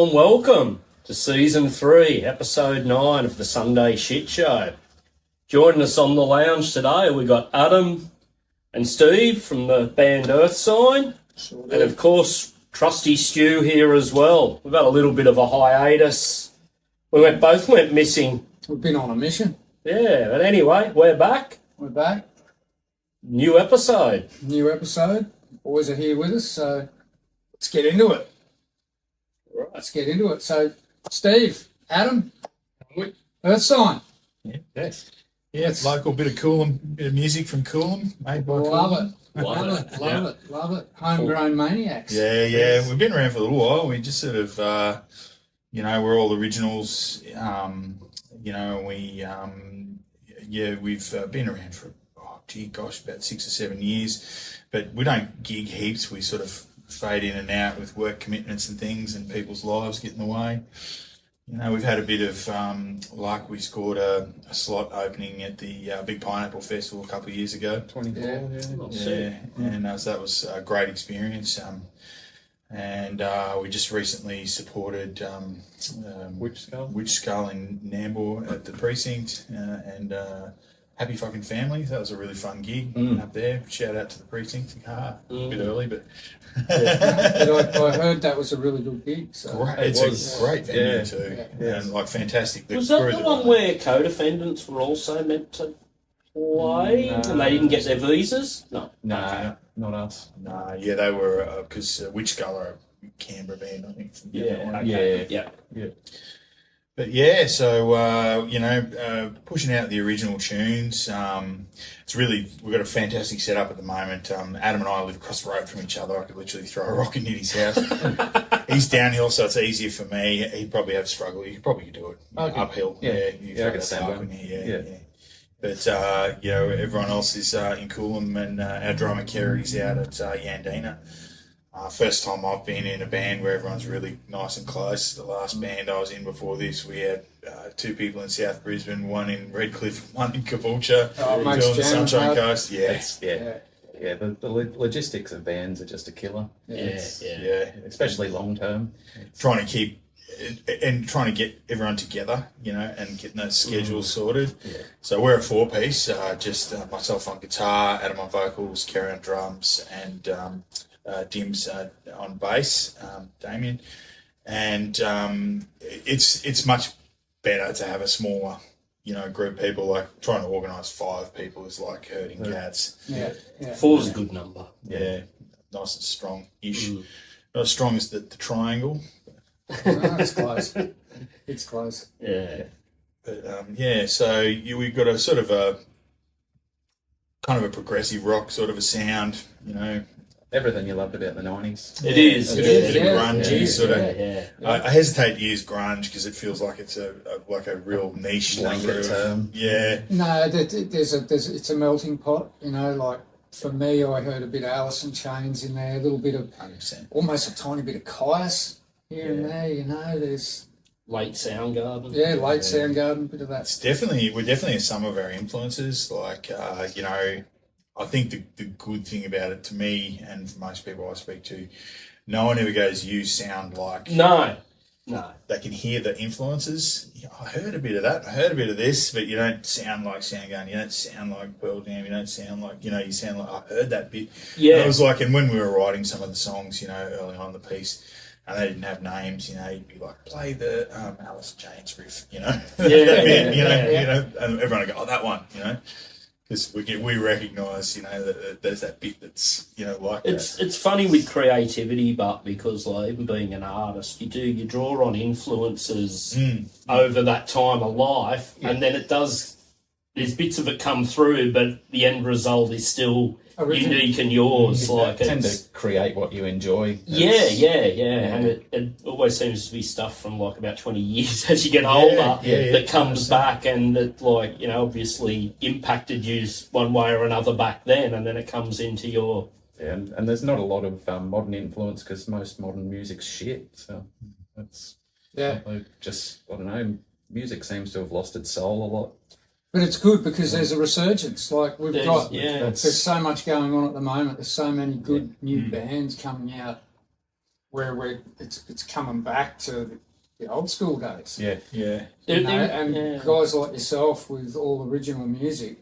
and welcome to Season 3, Episode 9 of the Sunday Shitshow. Joining us on the lounge today, we got Adam and Steve from the band Earthsign, and of course, trusty Stu here as well. We've had a little bit of a hiatus. We both went missing. We've been on a mission. Yeah, but anyway, we're back. We're back. New episode. Boys are here with us, so let's get into it. Right. So, Steve, Adam, Earthsign. Yes. Yeah, it's local bit of Coolum, bit of music from Coolum, made by Love Coolum. Love it. Homegrown maniacs. Yeah. We've been around for a little while. We just sort of, we're all originals. We've been around for, about 6 or 7 years. But we don't gig heaps. We sort of fade in and out with work commitments and things, and people's lives get in the way. We've had a bit of luck. We scored a slot opening at the Big Pineapple Festival a couple of years ago. 24, And so that was a great experience. And we just recently supported Witch Skull in Nambour at the precinct, and Happy Fucking Family. That was a really fun gig up there. Shout out to the precinct. A bit early, but I heard that was a really good gig. So. It's a great venue too, and fantastic. Was that the one where co-defendants were also meant to play and they didn't get their visas? No, not us. No, they were because Witch Skull are a Canberra band, I think. Yeah. But yeah, so pushing out the original tunes. It's really, we've got a fantastic setup at the moment. Adam and I live across the road from each other. I could literally throw a rock into his house. He's downhill, so it's easier for me. He'd probably have struggle. He probably could do it uphill. I can stand it. But everyone else is in Coolum, and our drummer Kerry's out at Yandina. First time I've been in a band where everyone's really nice and close. The last band I was in before this, we had 2 people in South Brisbane, one in Redcliffe, one in Caboolture, doing the Sunshine Coast. The logistics of bands are just a killer. Especially long term. Trying to get everyone together, and getting those schedules sorted. Yeah. So we're a 4-piece, just myself on guitar, Adam on vocals, Kerry on drums, and Dim's on bass, Damien, and it's much better to have a smaller, group of people. Like trying to organise 5 people is like herding cats. 4's a good number. Yeah, nice and strong-ish. Not as strong as the triangle. No, it's close. It's close. Yeah. But so we've got a sort of a kind of a progressive rock sort of a sound, Everything you loved about the 90s. It is. A bit of grungy sort of. I hesitate to use grunge because it feels like it's a real niche blanket term. Yeah. No, it's a melting pot. Like for me, I heard a bit of Alice in Chains in there, a little bit of 100%. Almost a tiny bit of Kyuss here and there. There's late Soundgarden. Soundgarden, bit of that. We're definitely some of our influences. Like I think the good thing about it to me and for most people I speak to, no one ever goes, you sound like... No. They can hear the influences. I heard a bit of that. I heard a bit of this, but you don't sound like Soundgarden. You don't sound like Pearl Jam. You don't sound like, you sound like... I heard that bit. Yeah. And it was like, and when we were writing some of the songs, early on in the piece, and they didn't have names, you'd be like, play the Alice in Chains riff, and everyone would go, oh, that one, Because we recognise, that there's that bit that's, like that. It's funny with creativity, but because even being an artist, you draw on influences over that time of life, and then there's bits of it come through, but the end result is still unique and yours. Tend to create what you enjoy. And it always seems to be stuff from about 20 years as you get older that comes back and that obviously impacted you one way or another back then, and then it comes into your... Yeah, and there's not a lot of modern influence because most modern music's shit, so that's... Just, I don't know, music seems to have lost its soul a lot. But it's good because there's a resurgence. Like there's so much going on at the moment. There's so many good new bands coming out. where it's coming back to the old school days. Yeah. Yeah. You know, and guys like yourself with all original music,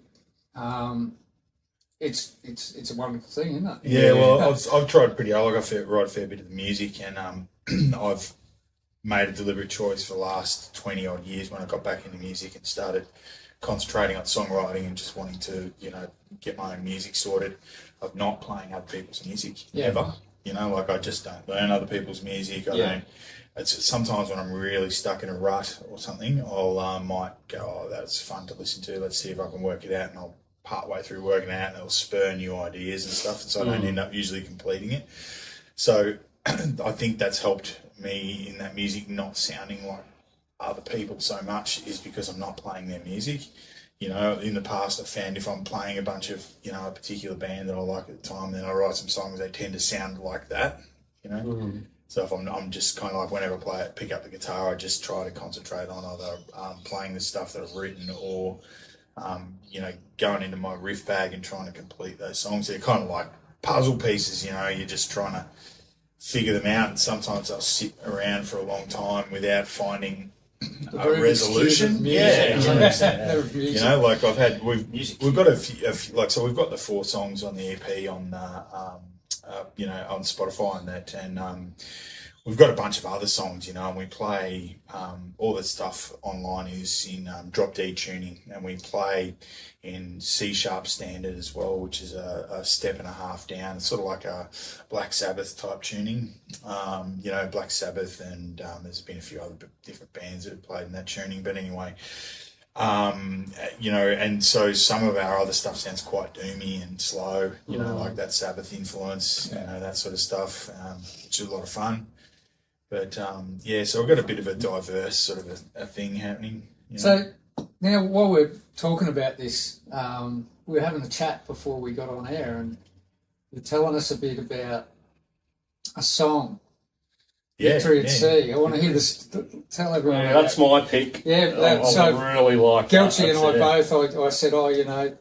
it's a wonderful thing, isn't it? Yeah, well, I've tried pretty hard. Like, I write a fair bit of the music, and I've made a deliberate choice for the last 20 odd years when I got back into music and started concentrating on songwriting and just wanting to, get my own music sorted, of not playing other people's music ever. Like, I just don't learn other people's music. I don't. It's sometimes when I'm really stuck in a rut or something, I'll might go, oh, that's fun to listen to. Let's see if I can work it out, and I'll part way through working it out, and it'll spur new ideas and stuff. And so I don't end up usually completing it. So I think that's helped me in that music not sounding like other people so much, is because I'm not playing their music. In the past, I found if I'm playing a bunch of, a particular band that I like at the time, then I write some songs, they tend to sound like that, So if I'm just kind of like, whenever I pick up the guitar, I just try to concentrate on either playing the stuff that I've written or, going into my riff bag and trying to complete those songs. They're kind of like puzzle pieces, you're just trying to figure them out. And sometimes I'll sit around for a long time without finding a resolution. Yeah. Like we've got a few, like, so we've got the 4 songs on the EP on on Spotify and that, and we've got a bunch of other songs, and we play all the stuff online is in drop D tuning, and we play in C sharp standard as well, which is a step and a half down. It's sort of like a Black Sabbath type tuning, Black Sabbath, and there's been a few other different bands that have played in that tuning, but anyway. And so some of our other stuff sounds quite doomy and slow, like that Sabbath influence, that sort of stuff, which is a lot of fun. But, so we've got a bit of a diverse sort of a thing happening. So now while we're talking about this, we were having a chat before we got on air, and you're telling us a bit about a song. Victory at Sea. I want to hear this. Tell everyone. Yeah, that's my pick. Yeah, I really like Geltchy and I both. I said, I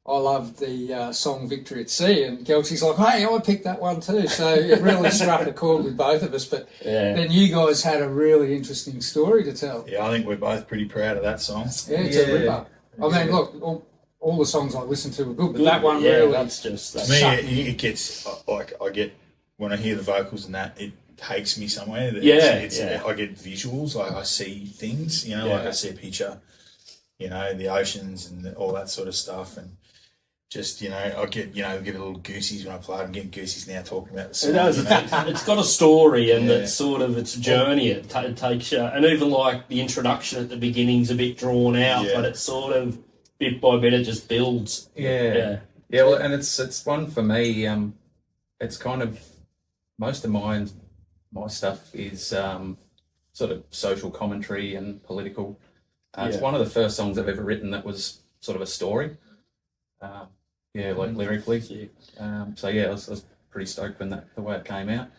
love the song Victory at Sea, and Geltchy's like, hey, I picked that one too. So it really struck a chord with both of us. But then you guys had a really interesting story to tell. Yeah, I think we're both pretty proud of that song. Yeah, it's a ripper. I mean, look, all the songs I listened to were good, but that one really. That's just to me. It gets like, I get when I hear the vocals and that, it takes me somewhere. I get visuals, like I see things, like I see a picture, the oceans and all that sort of stuff, and just, I get a little goosies when I play it. I'm getting goosies now talking about the song. It does. It's got a story, and it's sort of its journey. It takes you, and even like the introduction at the beginning's a bit drawn out, but it's sort of bit by bit it just builds. Yeah. Well, and it's one for me. It's kind of most of my stuff is sort of social commentary and political. It's one of the first songs I've ever written that was sort of a story. Lyrically. I was pretty stoked when the way it came out.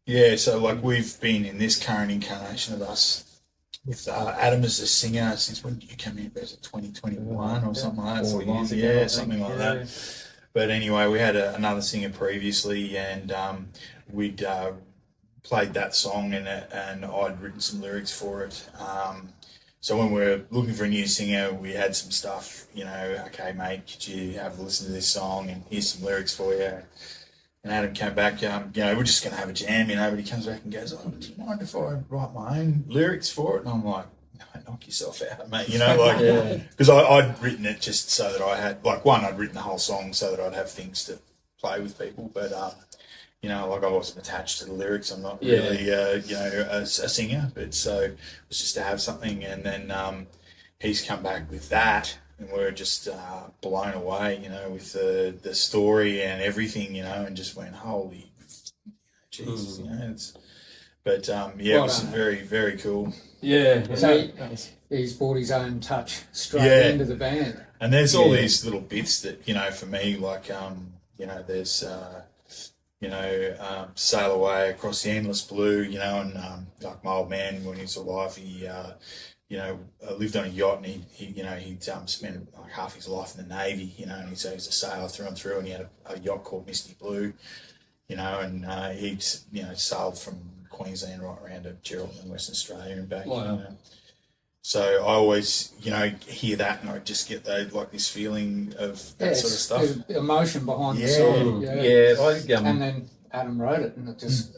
Yeah, so like we've been in this current incarnation of us with Adam as a singer since when you came in, was it 2021 or something like that? 4 years ago, something like that. But anyway, we had another singer previously, and we'd played that song and I'd written some lyrics for it. So when we were looking for a new singer, we had some stuff, okay, mate, could you have a listen to this song and here's some lyrics for you? And Adam came back, we're just going to have a jam, but he comes back and goes, oh, do you mind if I write my own lyrics for it? And I'm like, no, knock yourself out, mate, because I'd written it just so that I had, I'd written the whole song so that I'd have things to play with people, but, I wasn't attached to the lyrics. I'm not really, a singer, but so it was just to have something. And then he's come back with that, and we're just blown away, with the story and everything, and just went, holy Jesus, it was very, very cool. Yeah. So he's brought his own touch straight into the band. And there's all these little bits that, for me, there's... sail away across the endless blue, and like my old man when he was alive, he lived on a yacht, and he'd spent like half his life in the Navy, and so he was a sailor through and through, and he had a yacht called Misty Blue, you know, and he's, you know, sailed from Queensland right around to Geraldton in Western Australia and back. Wow. You know. So I always, you know, hear that and I just get this feeling of that sort of stuff. The emotion behind the Yeah. song. And then Adam wrote it, and it just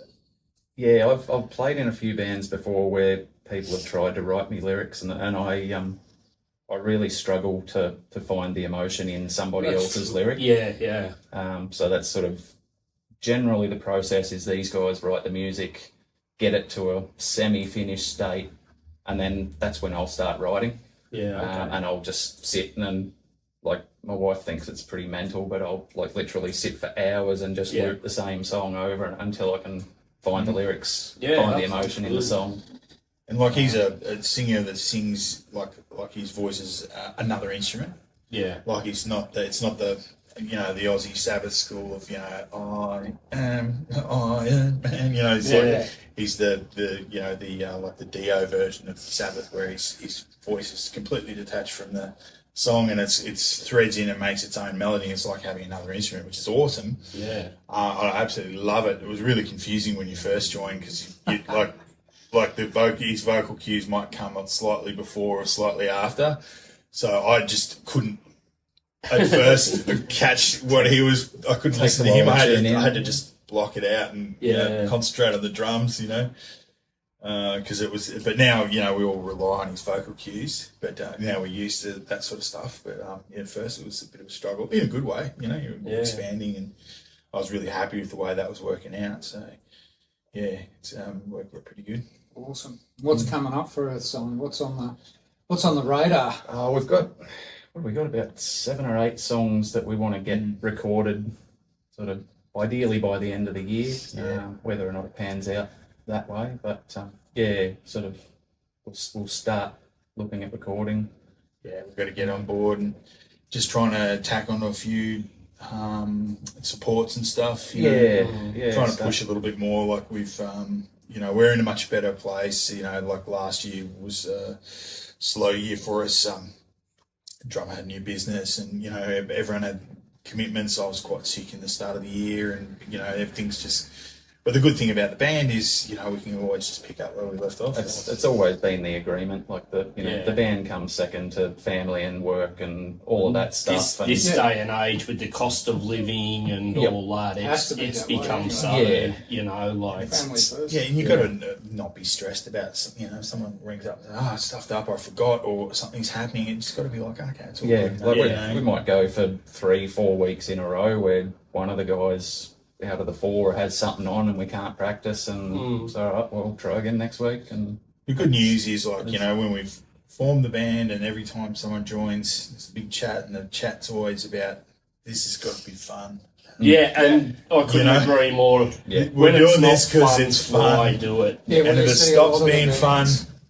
I've played in a few bands before where people have tried to write me lyrics, and I really struggle to find the emotion in somebody else's lyric. Yeah. So that's sort of generally the process is these guys write the music, get it to a semi-finished state, and then that's when I'll start writing. Yeah. Okay. And I'll just sit and then, like, my wife thinks it's pretty mental, but I'll like literally sit for hours and just loop the same song over until I can find the lyrics, find the emotion in the song. And like he's a singer that sings like his voice is another instrument. Yeah. Like it's not the you know, the Aussie Sabbath school of, you know, I am Iron Man, you know, it's like he's the you know, the like the Dio version of Sabbath where his voice is completely detached from the song and it's threads in and makes its own melody. It's like having another instrument, which is awesome. Yeah. I absolutely love it. It was really confusing when you first joined because you like his vocal cues might come up slightly before or slightly after. So I just couldn't at first catch what he was. I couldn't listen to him. I had to just block it out and you know, concentrate on the drums, you know. Because it was, but now, you know, we all rely on his vocal cues, but now we're used to that sort of stuff. But at first it was a bit of a struggle in a good way, you know, you're expanding, and I was really happy with the way that was working out. So yeah, it's worked out pretty good. awesome. What's coming up for a song? What's on the radar? We've got about 7 or 8 songs that we want to get recorded, sort of ideally by the end of the year. Whether or not it pans out that way, but sort of we'll start looking at recording. Yeah, we've got to get on board and just trying to tack on a few supports and stuff. Trying to push a little bit more. Like we've, we're in a much better place. You know, like last year was a slow year for us. Drummer had a new business, and you know everyone had commitments. I was quite sick in the start of the year, and you know everything's just. But the good thing about the band is, you know, we can always just pick up where we left off. It's always been the agreement, like the band comes second to family and work and all of that stuff. This day and age with the cost of living and all that, it's become like family first. Yeah, and you got to not be stressed about, you know, if someone rings up and I stuffed up, I forgot, or something's happening. It's just got to be like, okay, it's all good. Like we might go for 3-4 weeks in a row where one of the guys out of the 4 has something on and we can't practice, and so all right, we'll try again next week. And the good news is, like, you know, when we've formed the band and every time someone joins, it's a big chat, and the chat's always about this has got to be fun. Yeah, and I couldn't agree more. Yeah. We're doing this because it's fun. Why do it? Yeah, and if it stops being fun,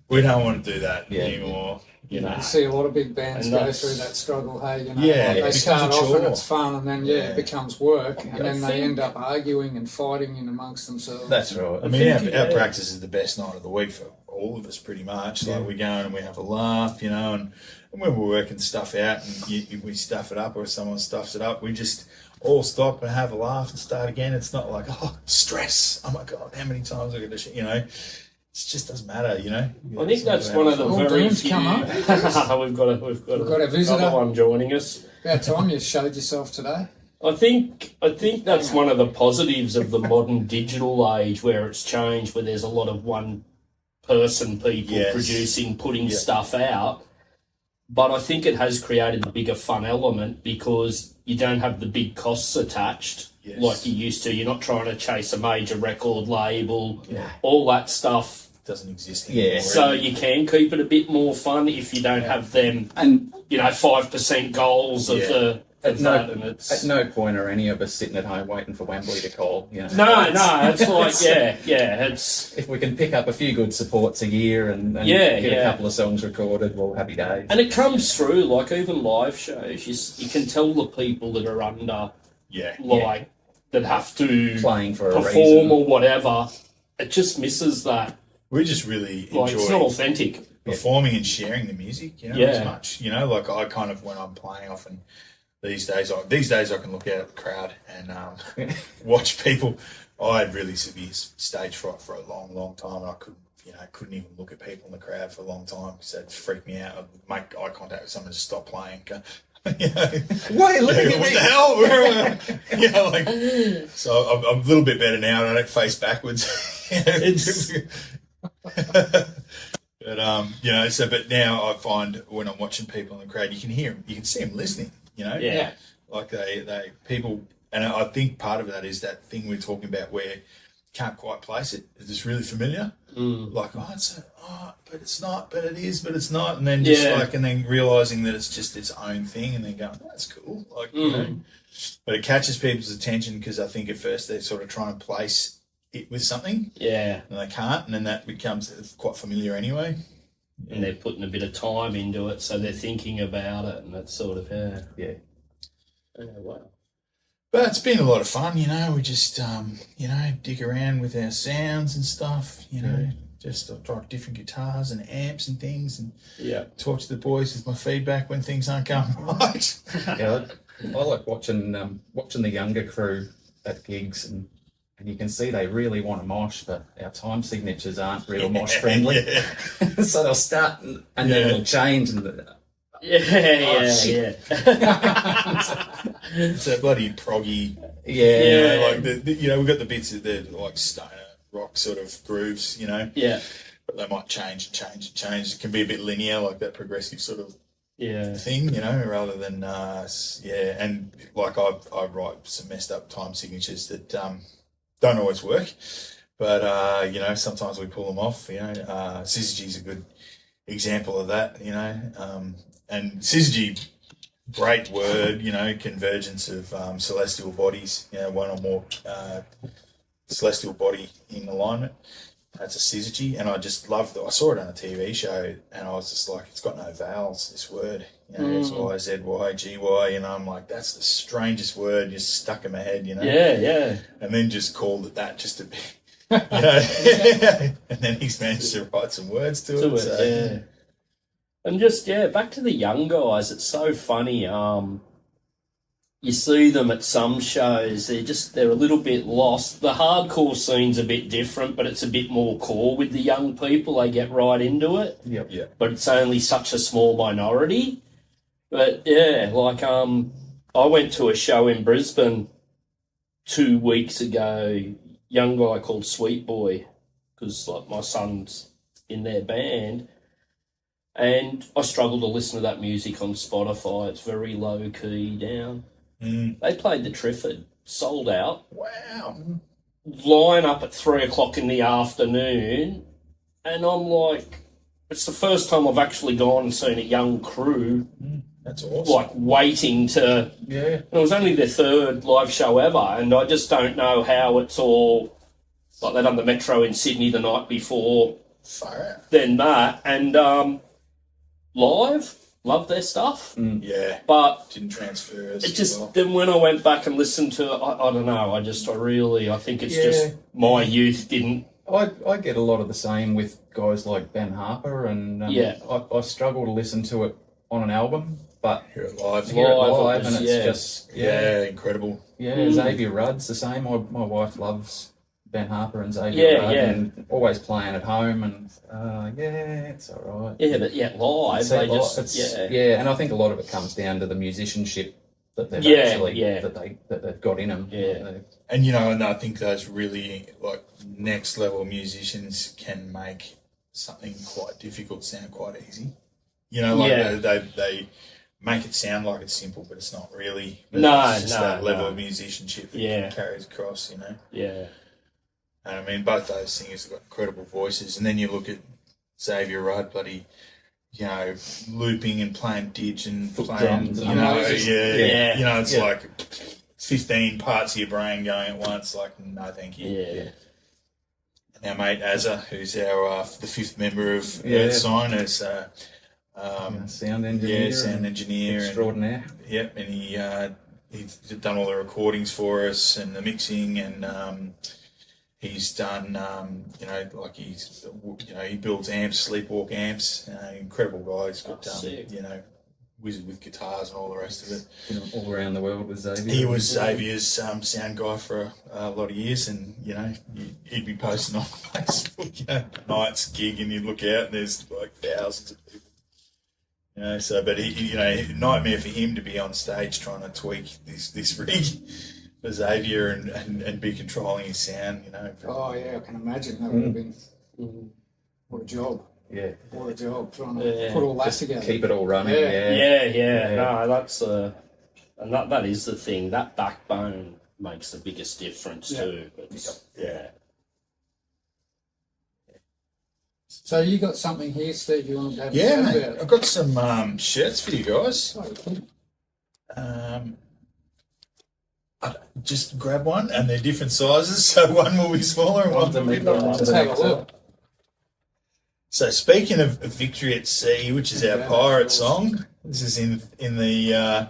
we don't want to do that anymore. You see a lot of big bands go through that struggle, hey, you know, they it start becomes a off and chore. it's fun, and then it becomes work, and then they end up arguing and fighting in amongst themselves. that's right. I mean, our practice is the best night of the week for all of us, pretty much. Like we go in and we have a laugh, you know, and when we're working stuff out and we stuff it up or someone stuffs it up, we just all stop and have a laugh and start again. It's not like, stress. Oh my God, how many times I got to, you know. It just doesn't matter, you know. I think that's one of the very few. Come up. we've got a visitor. another one joining us. About time you showed yourself today. I think that's one of the positives of the modern digital age, where it's changed, where there's a lot of one-person people producing, putting stuff out. But I think it has created a bigger fun element because you don't have the big costs attached like you used to. You're not trying to chase a major record label, all that stuff. Doesn't exist anymore. Yeah, so you can keep it a bit more fun if you don't have them, and 5% goals of the. At no point are any of us sitting at home waiting for Wembley to call. You know. No, it's like it's if we can pick up a few good supports a year and get a couple of songs recorded, well, happy days. And it comes through, like even live shows, you can tell the people that are under, that have to playing for perform a reason or whatever. It just misses that. We just really Like enjoy it's not authentic. performing and sharing the music, you know, as much. You know, like I kind of, when I'm playing, often these days I can look out at the crowd and watch people. I had really severe stage fright for a long, long time, and I couldn't even look at people in the crowd for a long time because that'd freak me out. I'd make eye contact with someone, just stop playing. Go, Wait, look at what me. the hell? Where am I? So I'm a little bit better now, and I don't face backwards. But but now I find when I'm watching people in the crowd, you can hear them, you can see them listening. Yeah. Like they people, and I think part of that is that thing we're talking about where you can't quite place it. It's just really familiar. Like, but it's not, but it is, but it's not, and then and then realizing that it's just its own thing, and then going, that's cool, but it catches people's attention because I think at first they're sort of trying to place it with something, and they can't, and then that becomes quite familiar anyway. And they're putting a bit of time into it, so they're thinking about it, and that's sort of Oh, wow. But it's been a lot of fun, we just, dig around with our sounds and stuff, just I'll try different guitars and amps and things and talk to the boys with my feedback when things aren't going right. I like watching the younger crew at gigs and you can see they really want to mosh, but our time signatures aren't real mosh friendly. So they'll start and then it'll change and It's that bloody proggy. We've got the bits of the like stoner rock sort of grooves, but they might change. It can be a bit linear, like that progressive sort of thing, rather than and like I write some messed up time signatures that don't always work, but sometimes we pull them off. Syzygy's a good example of that, and Syzygy, great word, convergence of celestial bodies, one or more celestial body in alignment. That's a Syzygy, and I just loved it. I saw it on a TV show, and I was just like, it's got no vowels, this word. X, Y, Z, Y, G, Y, I'm like, that's the strangest word, just stuck in my head, And then just called it that just to be, and then he's managed to write some words to it. And just, back to the young guys, it's so funny. You see them at some shows, they're a little bit lost. The hardcore scene's a bit different, but it's a bit more core with the young people. They get right into it. Yep. But it's only such a small minority. But I went to a show in Brisbane 2 weeks ago, young guy called Sweet Boy, because my son's in their band. And I struggle to listen to that music on Spotify. It's very low key down. They played the Triffid, sold out. Wow. Line up at 3:00 in the afternoon, and I'm like, it's the first time I've actually gone and seen a young crew. That's awesome. Like waiting to. Yeah. It was only their third live show ever, and I just don't know how it's all. Like they done the Metro in Sydney the night before. Far out. Then that, and live. Love their stuff. But didn't transfer as it just well. Then when I went back and listened to it, I don't know. I think it's just my youth didn't. I get a lot of the same with guys like Ben Harper, and I struggle to listen to it on an album, but hear it live, and it's just incredible. Xavier Rudd's the same. My wife loves Ben Harper and Xavier Rudd, and always playing at home, and it's all right. Live, and I think a lot of it comes down to the musicianship that they've that they've got in them. And and I think those really like next level musicians can make something quite difficult sound quite easy. They make it sound like it's simple, but it's not really. It's just that level of musicianship that carries across. And I mean, both those singers have got incredible voices. And then you look at Xavier Rudd, bloody, looping and playing didge and playing, drums, it's like 15 parts of your brain going at once. Like, no, thank you. And our mate Azza, who's our the fifth member of Earth Sign, is sound engineer, sound engineer, extraordinaire. And he's done all the recordings for us and the mixing and. He's done, he builds amps, sleepwalk amps. Incredible guy. He's got, wizard with guitars and all the rest of it. You know, all around the world with Xavier. He was Xavier's sound guy for a lot of years, and he'd be posting on Facebook, night's gig, and you'd look out and there's like thousands of people. So but he nightmare for him to be on stage trying to tweak this rig for Xavier and be controlling his sound. Oh yeah, I can imagine that would have been what a job. Yeah. What a job trying to put all that together. Keep it all running. Yeah. No, that's and that is the thing. That backbone makes the biggest difference too. Yeah. So you got something here, Steve? You want to have a Yeah, chat mate, about? I've got some shirts for you guys. Oh, cool. I just grab one, and they're different sizes, so one will be smaller and one will be larger. Let's have a look. So speaking of Victory at Sea, which is our pirate song, this is in the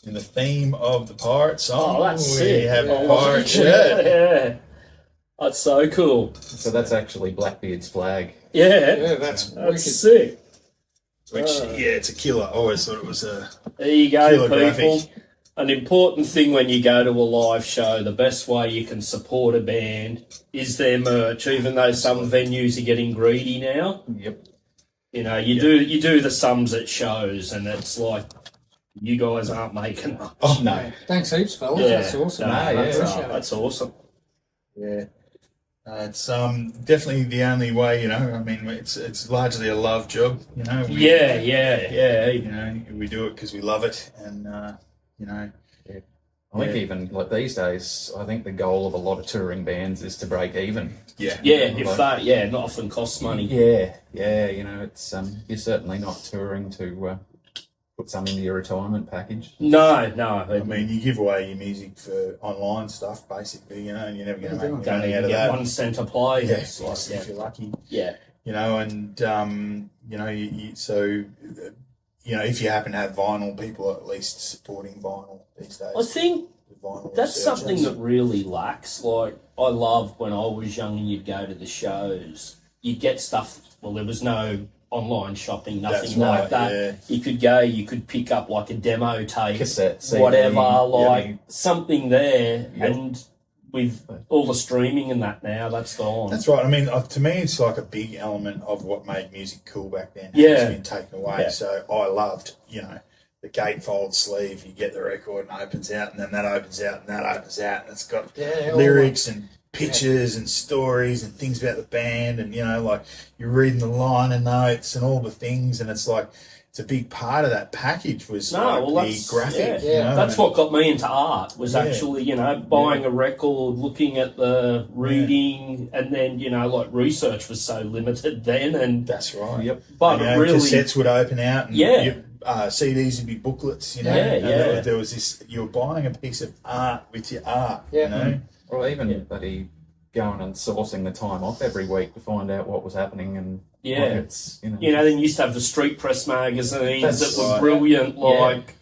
theme of the pirate song. Oh, that's we sick. have a pirate shirt. Yeah. That's so cool. So that's actually Blackbeard's flag. Yeah, that's wicked. sick. Which it's a killer. I always thought it was a There you go, killer people. graphic. An important thing when you go to a live show, the best way you can support a band is their merch, even though some venues are getting greedy now. Yep. You do the sums at shows, and it's like, you guys aren't making them. Oh no, Thanks heaps, fellas. Yeah. That's awesome. That's awesome. yeah. It's definitely the only way. I mean, it's largely a love job. We do it because we love it, and I think even like these days, I think the goal of a lot of touring bands is to break even. Yeah. Not often costs money. Yeah. It's you're certainly not touring to put some into your retirement package. No. I mean, you give away your music for online stuff, basically, and you're never going to make any Don't money out even of get that. 1 cent to play. Yeah, It's like, if you're lucky. Yeah. If you happen to have vinyl, people are at least supporting vinyl these days. I think Vinyl that's researchers. something that really lacks. Like, I loved when I was young and you'd go to the shows, you'd get stuff. Well, there was no online shopping, nothing That's like right, that. yeah. You could pick up like a demo tape, Cassette, CD, whatever, something there. Yep. And with all the streaming and that now, that's gone. That's right. I mean, to me, it's like a big element of what made music cool back then. Yeah. It's been taken away. Yeah. So I loved, the gatefold sleeve. You get the record and it opens out, and then that opens out, and that opens out, and it's got lyrics and pictures and stories and things about the band, and like you're reading the liner notes and all the things, and it's like it's a big part of that package was the graphic. That's what got me into art was actually buying a record, looking at the reading, and then like research was so limited then, and That's right. Yep. but And, really cassettes would open out, and CDs would be booklets. And there was this. You were buying a piece of art with your art. Or even buddy going and sourcing the time off every week to find out what was happening and then you used to have the street press magazines That's that were right. brilliant, like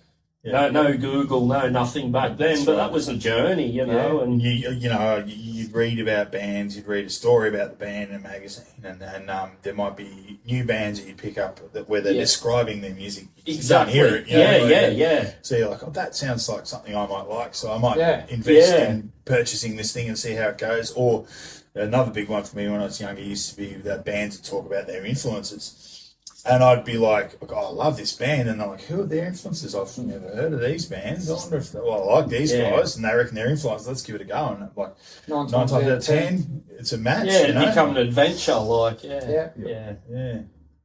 Yeah. no Google, no nothing back then, but that was a journey, and You'd read about bands, you'd read a story about the band in a magazine, and there might be new bands that you pick up where they're describing their music. exactly, You don't hear it. yeah. So you're like, oh, that sounds like something I might like, so I might invest in purchasing this thing and see how it goes. Or another big one for me when I was younger used to be that bands that talk about their influences. And I'd be like, oh, I love this band. And they're like, who are their influences? I've never heard of these bands. I wonder if, I like these guys. And they reckon they're influenced. Let's give it a go. And like, 9 times out of 10, it's a match. Yeah, it become an adventure, Yeah.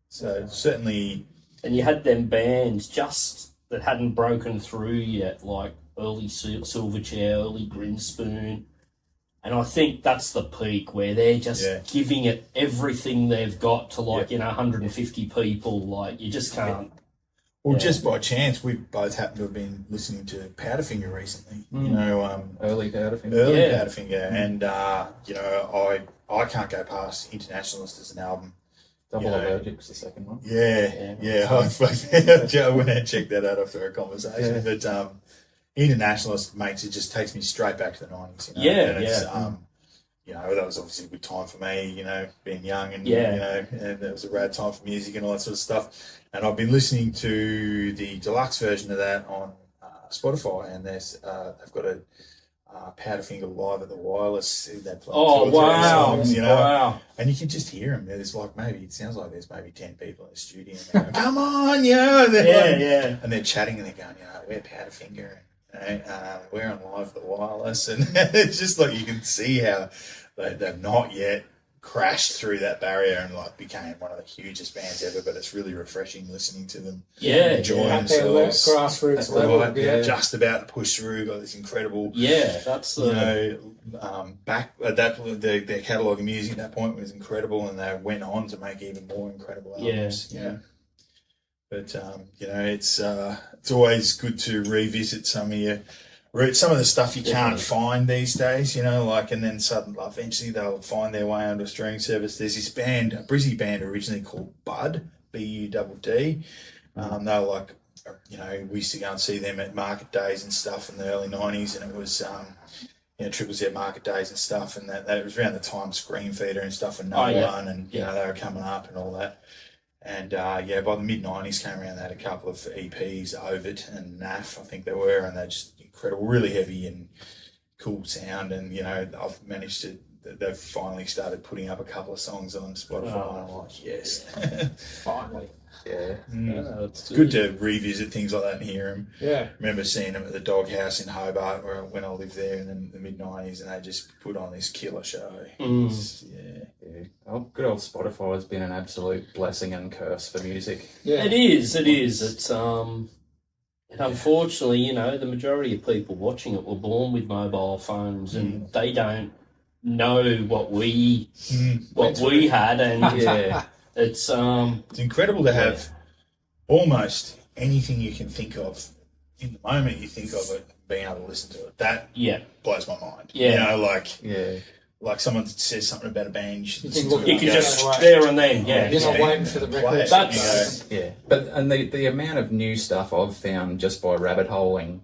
So certainly... And you had them bands just that hadn't broken through yet, like early Silverchair, early Grinspoon. And I think that's the peak where they're just giving it everything they've got to 150 people. Like, you just can't. Well, just by chance, we both happen to have been listening to Powderfinger recently. early Powderfinger. Powderfinger, and I can't go past Internationalist as an album. Double Allergic's the second one. Yeah. I went and checked that out after our conversation. But Internationalist, mates, it just takes me straight back to the 90s. you know, that was obviously a good time for me, you know, being young and, Yeah. you know, and that was a rad time for music and all that sort of stuff. And I've been listening to the deluxe version of that on Spotify, and there's they've got a Powderfinger live at the Wireless. They play Oh, 2 or 3 wow. songs, you know, Wow. and you can just hear them. There's like it sounds like there's maybe 10 people in the studio. And they're going, come on, yeah, Yeah. and they're chatting and they're going, you know, we're Powderfinger, and we're on live at the Wireless, and it's just like you can see how they've not yet crashed through that barrier and like became one of the hugest bands ever. But it's really refreshing listening to them. Yeah. Enjoying At their themselves. grassroots level. Right, Yeah. just about to push through. Got this incredible. Yeah, that's You know, back at that, their catalogue of music at that point was incredible, and they went on to make even more incredible albums. Yeah. You know? But you know, it's always good to revisit some of the stuff you can't find these days. You know, like, and then suddenly, eventually, they'll find their way onto a streaming service. There's this band, a Brizzy band originally called Bud, Budd. They were like, you know, we used to go and see them at market days and stuff in the early '90s, and it was. You know, Triple Z market days and stuff, and that it was around the time Screen Feeder and stuff, and No One, and you know, they were coming up and all that. And by the mid '90s came around, they had a couple of EPs, Ovid and NAF, I think they were, and they're just incredible, really heavy and cool sound. And you know, I've managed to. They've finally started putting up a couple of songs on Spotify, and I'm like, yes, Finally. yeah. it's Good to revisit things like that and hear them. Yeah. Remember seeing them at the Doghouse in Hobart when I lived there in the mid '90s, and they just put on this killer show. Yeah. Oh, good old Spotify has been an absolute blessing and curse for music. Yeah. It is. It's and unfortunately, you know, the majority of people watching it were born with mobile phones, and they don't know what we had, and Yeah. it's It's incredible to have almost anything you can think of in the moment you think of it, being able to listen to it. That blows my mind. Yeah. You know, Yeah. like someone says something about a band, you should listen look to you it. can Yeah. just Right. there and then, You're not Yeah. waiting for the Play record. it, That's- you know. Yeah. But and the amount of new stuff I've found just by rabbit holing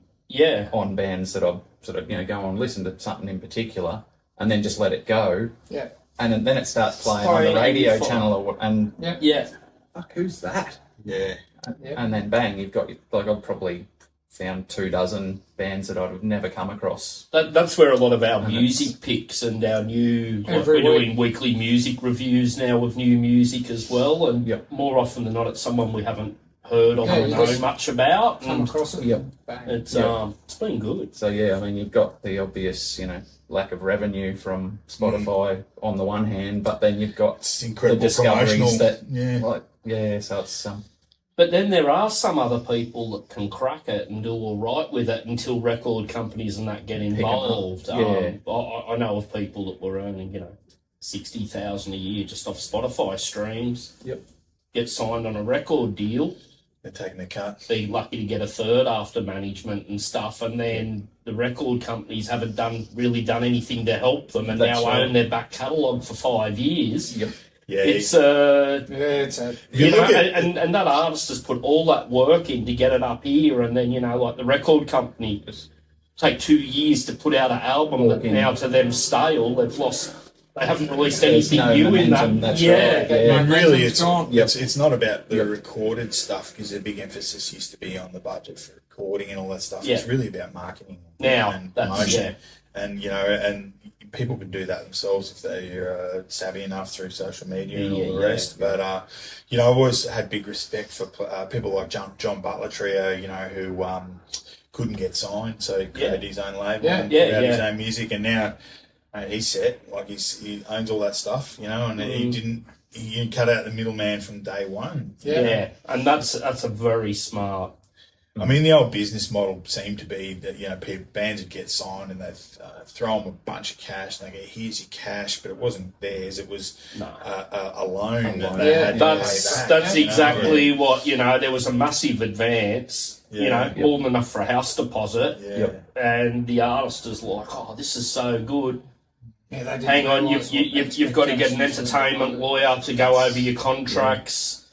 on bands that I've sort of, you know, go and listen to something in particular and then just let it go. Yeah. And then it starts playing on the radio channel and yeah. fuck, who's that? Yeah. And then bang, you've got, like, I've probably found 24 bands that I'd have never come across. That's where a lot of our music picks and our new Every we're week. doing weekly music reviews now with new music as well, and Yep. more often than not, it's someone we haven't heard of Yeah, or you know just much about. Come And across it. Yep. Bang. it's been good. So yeah, I mean, you've got the obvious, you know, lack of revenue from Spotify on the one hand, but then you've got It's the incredible discoveries promotional. that, Yeah. like, yeah, so it's But then there are some other people that can crack it and do all right with it until record companies and that get 'em up. involved. Yeah. I know of people that were earning, you know, 60,000 a year just off Spotify streams. Yep. Get signed on a record deal. They're taking the cut. Be lucky to get a third after management and stuff, and then the record companies haven't really done anything to help them, and That's now right. own their back catalogue for 5 years. Yep. Yeah. It's It's a you know, look at- and that artist has put all that work in to get it up here, and then, you know, like the record company just take 2 years to put out an album that in. now to them stale. They haven't released There's anything no new in momentum, that. that's Yeah. right, yeah. And really, it's gone. it's not about the Yep. recorded stuff, because the big emphasis used to be on the budget for recording and all that stuff. Yeah. It's really about marketing Now, and that's- promotion, and you know, and people can do that themselves if they're savvy enough through social media and all the rest. But you know, I've always had big respect for people like John Butler Trio, you know, who couldn't get signed, so he created his own label and put out his own music, and now. He's set, like he owns all that stuff, you know, and he cut out the middleman from day one. Yeah, and that's a very smart. I mean, the old business model seemed to be that, you know, bands would get signed and they'd throw them a bunch of cash, and they go, here's your cash, but it wasn't theirs, it was a loan that they had to pay back. That's you know? exactly what, you know, there was a massive advance, you know, more than enough for a house deposit, and the artist is like, oh, this is so good. Yeah, they didn't Hang on, realise what you've got to get an expectations entertainment lawyer to go over your contracts.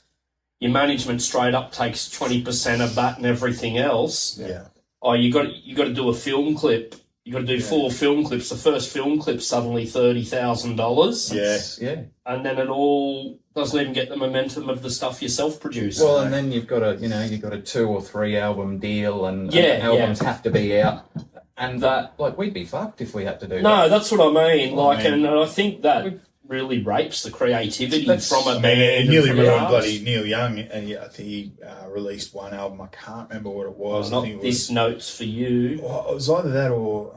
Your management straight up takes 20% of that and everything else. Yeah. Oh, you got to do a film clip. You got to do 4 film clips. The first film clip's suddenly $30,000. Yeah. Yeah. And then it all doesn't even get the momentum of the stuff you self-produce. Well, and then you've got a 2 or 3 album deal, and albums have to be out, and we'd be fucked if we had to do that. No, that's what I mean. And I think that really rapes the creativity from a band. Nearly and from ruined an bloody artist. Neil Young, and I think he released one album. I can't remember what it was. I Not think it This Note's for You. Well, it was either that or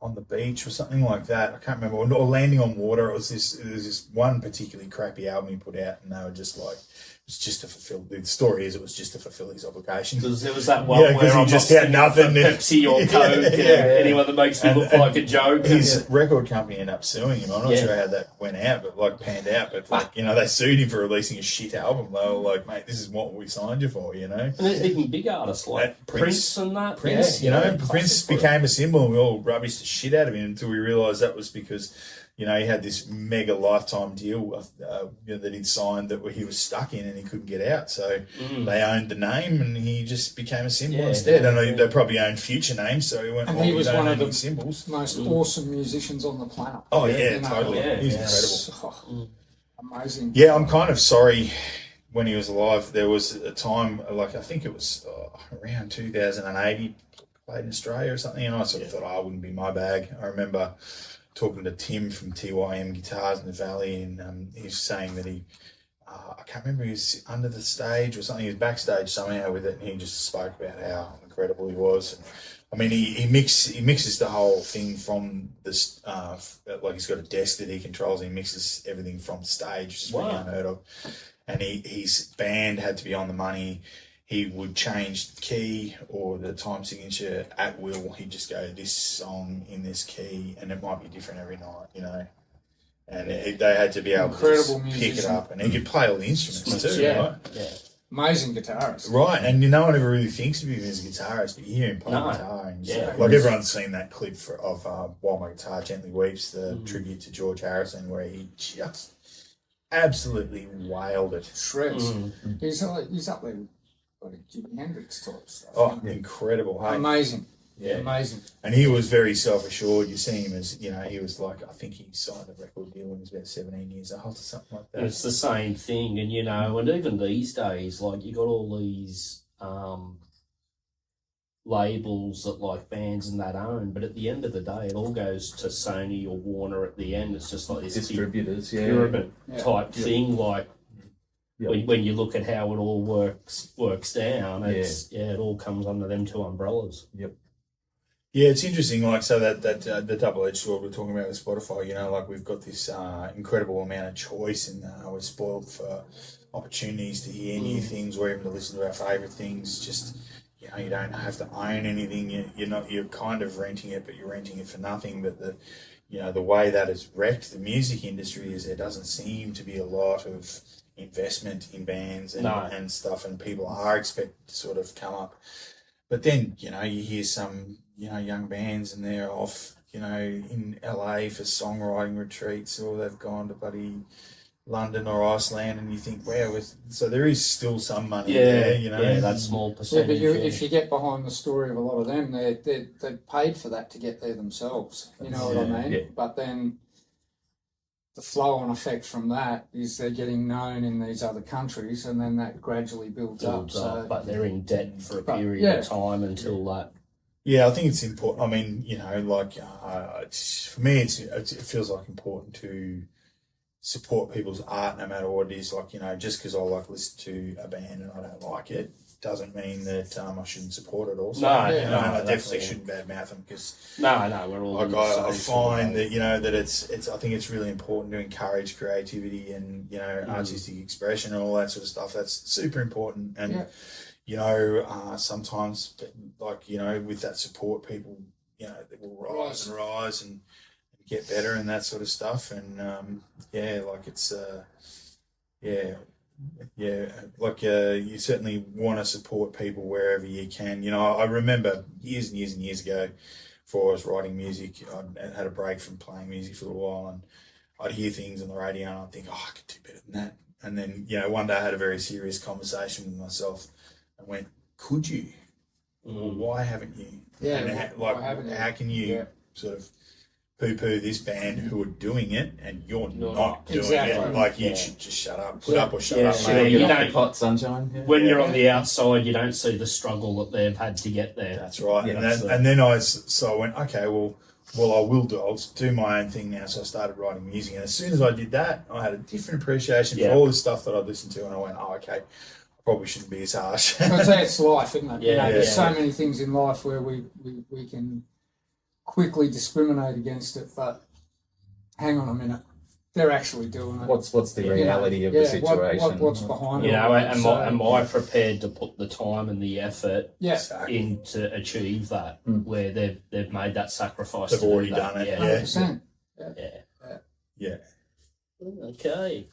On the Beach or something like that. I can't remember. Or Landing on Water. It was this one particularly crappy album he put out, and they were just like, it was just to fulfill. The story is, it was just to fulfill his obligation. Because there was that one Yeah, 'cause where he I'm just not had nothing. Pepsi or Coke. Anyone that makes me look like a joke. His record company ended up suing him. I'm not sure how that went out, but panned out. But they sued him for releasing a shit album. They were like, mate, this is what we signed you for, you know. And there's even big artists like Prince and that. Prince, Prince classic became a symbol, and we all rubbished the shit out of him until we realised that was because, he had this mega lifetime deal that he'd signed that he was stuck in and he couldn't get out. So they owned the name, and he just became a symbol instead. And they probably owned future names, so he went. And he was one of the symbols, most awesome musicians on the planet. Oh yeah, totally. Yeah, He's incredible. incredible. Amazing. Yeah, I'm kind of sorry. When he was alive, there was a time, I think it was around 2008, he played in Australia or something, and I sort of thought, it wouldn't be my bag. I remember talking to Tim from TYM Guitars in the Valley, and he's saying that I can't remember, he was under the stage or something, he was backstage somehow with it, and he just spoke about how incredible he was. And, I mean, he mixes the whole thing from this, he's got a desk that he controls, and he mixes everything from stage, which is really unheard of. And his band had to be on the money. He would change the key or the time signature at will. He'd just go, this song in this key, and it might be different every night, And they had to be able to just pick it up. And he could play all the instruments too, right? Yeah. Amazing guitarist. Right, and no one ever really thinks of him as a guitarist, but you hear him play guitar. And everyone's seen that clip of While My Guitar Gently Weeps, the tribute to George Harrison, where he just absolutely wailed it. Shreds. He's up there with Jimi Hendrix type stuff. Oh, incredible. Hey? Amazing. Yeah. Amazing. And he was very self-assured. You see him as, he was like, I think he signed a record deal when he was about 17 years old or something like that. It's the same thing. And, and even these days, you got all these labels that bands and that own, but at the end of the day, it all goes to Sony or Warner at the end. It's just like this distributors, pyramid type thing, when you look at how it all works down, it all comes under them two umbrellas. Yep. Yeah, it's interesting. So that the double-edged sword we're talking about with Spotify. We've got this incredible amount of choice, and we're spoiled for opportunities to hear new things, or even to listen to our favourite things. Just you don't have to own anything. You're kind of renting it, but you're renting it for nothing. But the way that has wrecked the music industry is there doesn't seem to be a lot of investment in bands and stuff, and people are expected to sort of come up. But then, you hear some, young bands, and they're off, in LA for songwriting retreats, or they've gone to bloody London or Iceland, and you think, wow, so there is still some money there, Yeah, that small percentage. Yeah, but if you get behind the story of a lot of them, they've paid for that to get there themselves. You know what I mean? Yeah. But then the flow-on effect from that is they're getting known in these other countries, and then that gradually builds up. So, but they're in debt for a period of time until that. Yeah, I think it's important. I mean, for me, it feels like important to support people's art no matter what it is. Just because I listen to a band and I don't like it doesn't mean that I shouldn't support it also. I definitely shouldn't badmouth them, because we're all I find that that it's I think it's really important to encourage creativity and artistic expression and all that sort of stuff. That's super important. And sometimes with that support, people they will rise and get better and that sort of stuff. And you certainly want to support people wherever you can. I remember years and years and years ago, before I was writing music, I had a break from playing music for a while, and I'd hear things on the radio and I'd think, I could do better than that. And then, one day I had a very serious conversation with myself and went, could you? well, why haven't you? Yeah, And why haven't you? how can you sort of poo-poo this band who are doing it and you're not doing Exactly. it? Like, you should just shut up, put Yeah. up or shut Yeah, up, sure. mate. You Get off don't- the pot, sunshine. Yeah. When you're on the outside, you don't see the struggle that they've had to get there. That's right. Yeah, And then I went, okay, well, I'll do my own thing now. So I started writing music, and as soon as I did that, I had a different appreciation for all the stuff that I'd listened to, and I went, oh, okay, I probably shouldn't be as harsh. I'd say it's life, isn't it? Yeah, there's yeah. so many things in life where we can quickly discriminate against it, but hang on a minute, they're actually doing it. What's the reality of the situation? What's behind it? You know, am So, I prepared to put the time and the effort Yeah, in to achieve that, where they've made that sacrifice? They've to do already that? done it, Yeah. 100%. Yeah. Okay.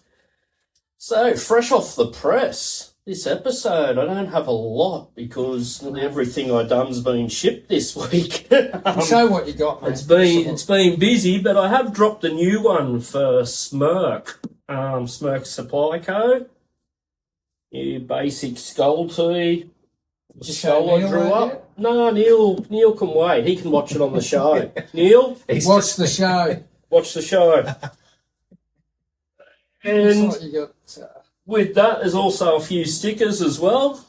So, fresh off the press, this episode, I don't have a lot because everything I done's been shipped this week. Show what you got, mate. It's been busy, but I have dropped a new one for SMVRK Supply Co. New basic skull tee. The you skull show I Neil drew that up. No, Neil can wait. He can watch it on the show. Neil, Watch the show. watch the show. And Looks like you got with that, there's also a few stickers as well.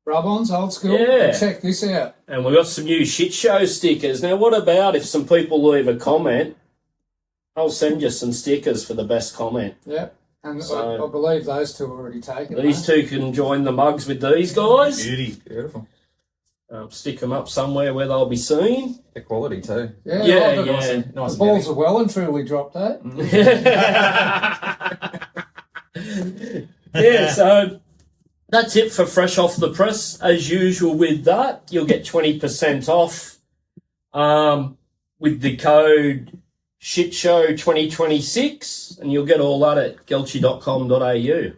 rub-ons, old school. Yeah. Check this out. And we've got some new Shitshow stickers. Now, what about if some people leave a comment? I'll send you some stickers for the best comment. Yeah. And So- I believe those two are already taken. These two can join the mugs with these guys. Beauty. Beautiful. Stick them up somewhere where they'll be seen. The quality too. Yeah, Yeah, I got- yeah. Nice The and balls heavy. are well and truly dropped, eh? Yeah, so that's it for Fresh Off the Press. As usual with that, you'll get 20% off with the code SHITSHOW2026, and you'll get all that at geltchy.com.au.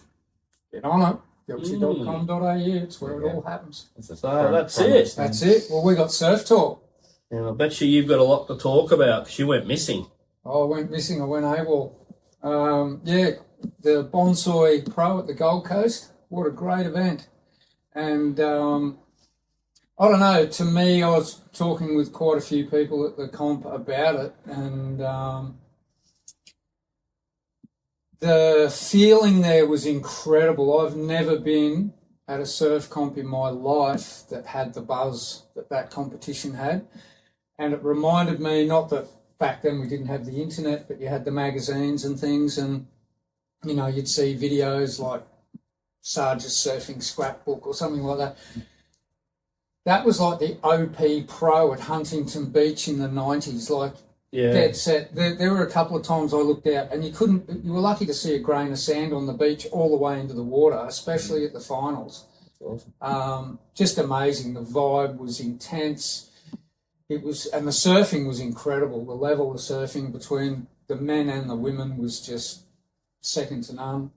Get on it. Geltchy.com.au. It's where it all happens. So that's it. That's it. Well, we got Surf Talk. And I bet you've got a lot to talk about because you went missing. Oh, I went missing. I went AWOL. Yeah, the Bonsoy Pro at the Gold Coast. What a great event. And I don't know, to me, I was talking with quite a few people at the comp about it, and the feeling there was incredible. I've never been at a surf comp in my life that had the buzz that competition had. And it reminded me, not that back then we didn't have the internet, but you had the magazines and things, and, you know, you'd see videos like Sarge's Surfing Scrapbook or something like that. That was like the OP Pro at Huntington Beach in the 90s, like Yeah. dead set. There were a couple of times I looked out and you were lucky to see a grain of sand on the beach all the way into the water, especially at the finals. Awesome. Just amazing. The vibe was intense. And the surfing was incredible. The level of surfing between the men and the women was just second to none.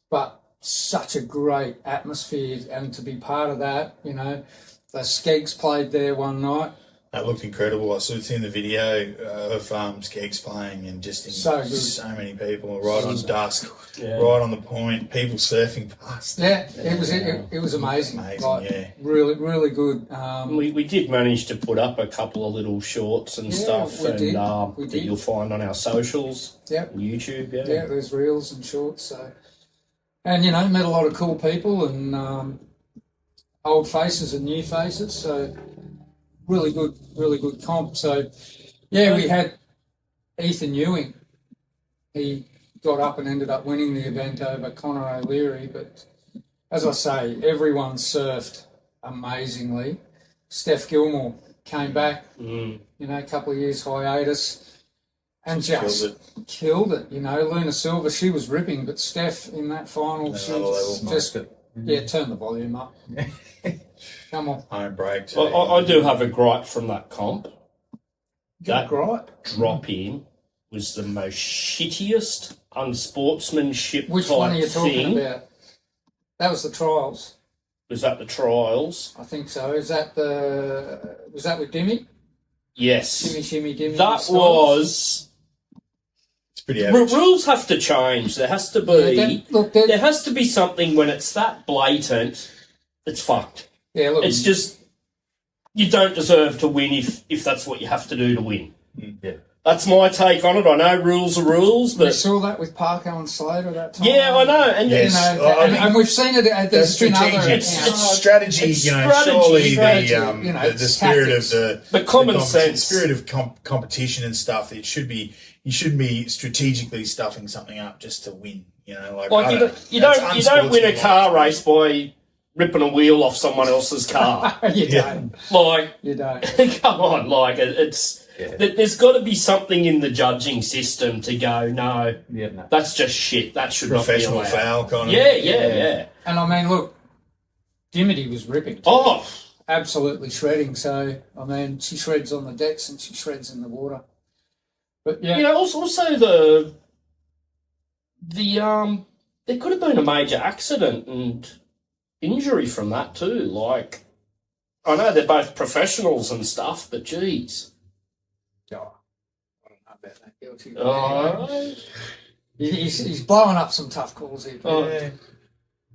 But such a great atmosphere, and to be part of that, you know, the Skegs played there one night. That looked incredible. I seen the video of Skegs playing, and just So good. so many people right on dusk, Yeah. right on the point, people surfing past. Yeah, it was amazing. Amazing, Like, yeah. really, really good. We did manage to put up a couple of little shorts and Yeah, stuff, we and did. We that did. you'll find on our socials, Yeah, YouTube. Yeah. yeah, there's reels and shorts. So, and you know, met a lot of cool people and old faces and new faces. So, really good comp. So, yeah, we had Ethan Ewing. He got up and ended up winning the event over Connor O'Leary. But as I say, everyone surfed amazingly. Steph Gilmore came back, you know, a couple of years hiatus, and just killed it. You know, Luna Silva, she was ripping, but Steph in that final, she Another level. just, Smashed it. yeah, turn the volume up. Come on. Home break. I do have a gripe from that comp. That Right. drop in was the most shittiest unsportsmanship Which type one are you talking thing. about? That was the trials. Was that the trials? I think so. Was that with Dimmy? Yes. Shimmy, Dimmy. That style? was. It's pretty average. Rules have to change. There has to Yeah, be. look, There has to be something when it's that blatant. It's fucked. Yeah, look, It's just you don't deserve to win if that's what you have to do to win. Yeah. That's my take on it. I know rules are rules, we but saw that with Parker and Slater that time. yeah, I know. And Yes. You know, I and, think and we've seen it. There's been other. strategic. It's Strategy, it's you know, strategy, surely strategy, you know, the it's spirit tactics. of But common the sense. spirit of competition and stuff. You shouldn't be strategically stuffing something up just to win. You know, like I you don't, you that's don't win a unsportsmanlike. car race by ripping a wheel off someone else's car. you Yeah. don't. Like, You don't. come on, like it's. Yeah. There's got to be something in the judging system to go, no, Yeah, no. that's just shit. That should not be Professional allowed. foul kind of. Yeah. And I mean, look, Dimity was ripping. Oh, Absolutely shredding. So I mean, she shreds on the decks and she shreds in the water. But yeah, you know, also there could have been a major accident and injury from that too. Like, I know they're both professionals and stuff, but geez. oh, I don't know about that. Guilty. Oh, He's blowing up some tough calls here. oh.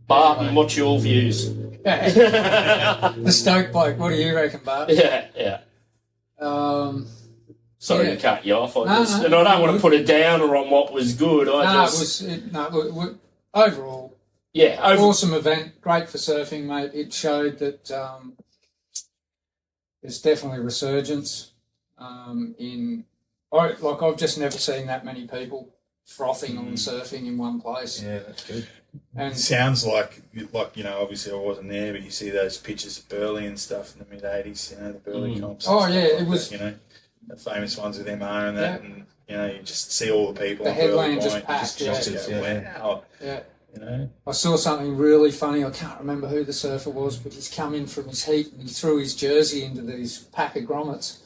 Barton, what's your views? The Stoke bloke. What do you reckon, Bart? Yeah. Sorry Yeah. to cut you off. No, And I no, don't want good. to put a downer on what was good. Look, overall, awesome event, great for surfing, mate. It showed that there's definitely resurgence I've just never seen that many people frothing on surfing in one place. Yeah, that's good. And It sounds like you know, obviously I wasn't there, but you see those pictures of Burley and stuff in the mid '80s. You know, the Burley comps. and Oh, stuff yeah, like it was- that, you know, the famous ones with MO and that, Yeah. and you know, you just see all the people. The on Burley headland just Point, packed, you just yeah. go, wow. yeah. You know, I saw something really funny. I can't remember who the surfer was, but he's come in from his heat and he threw his jersey into these pack of grommets.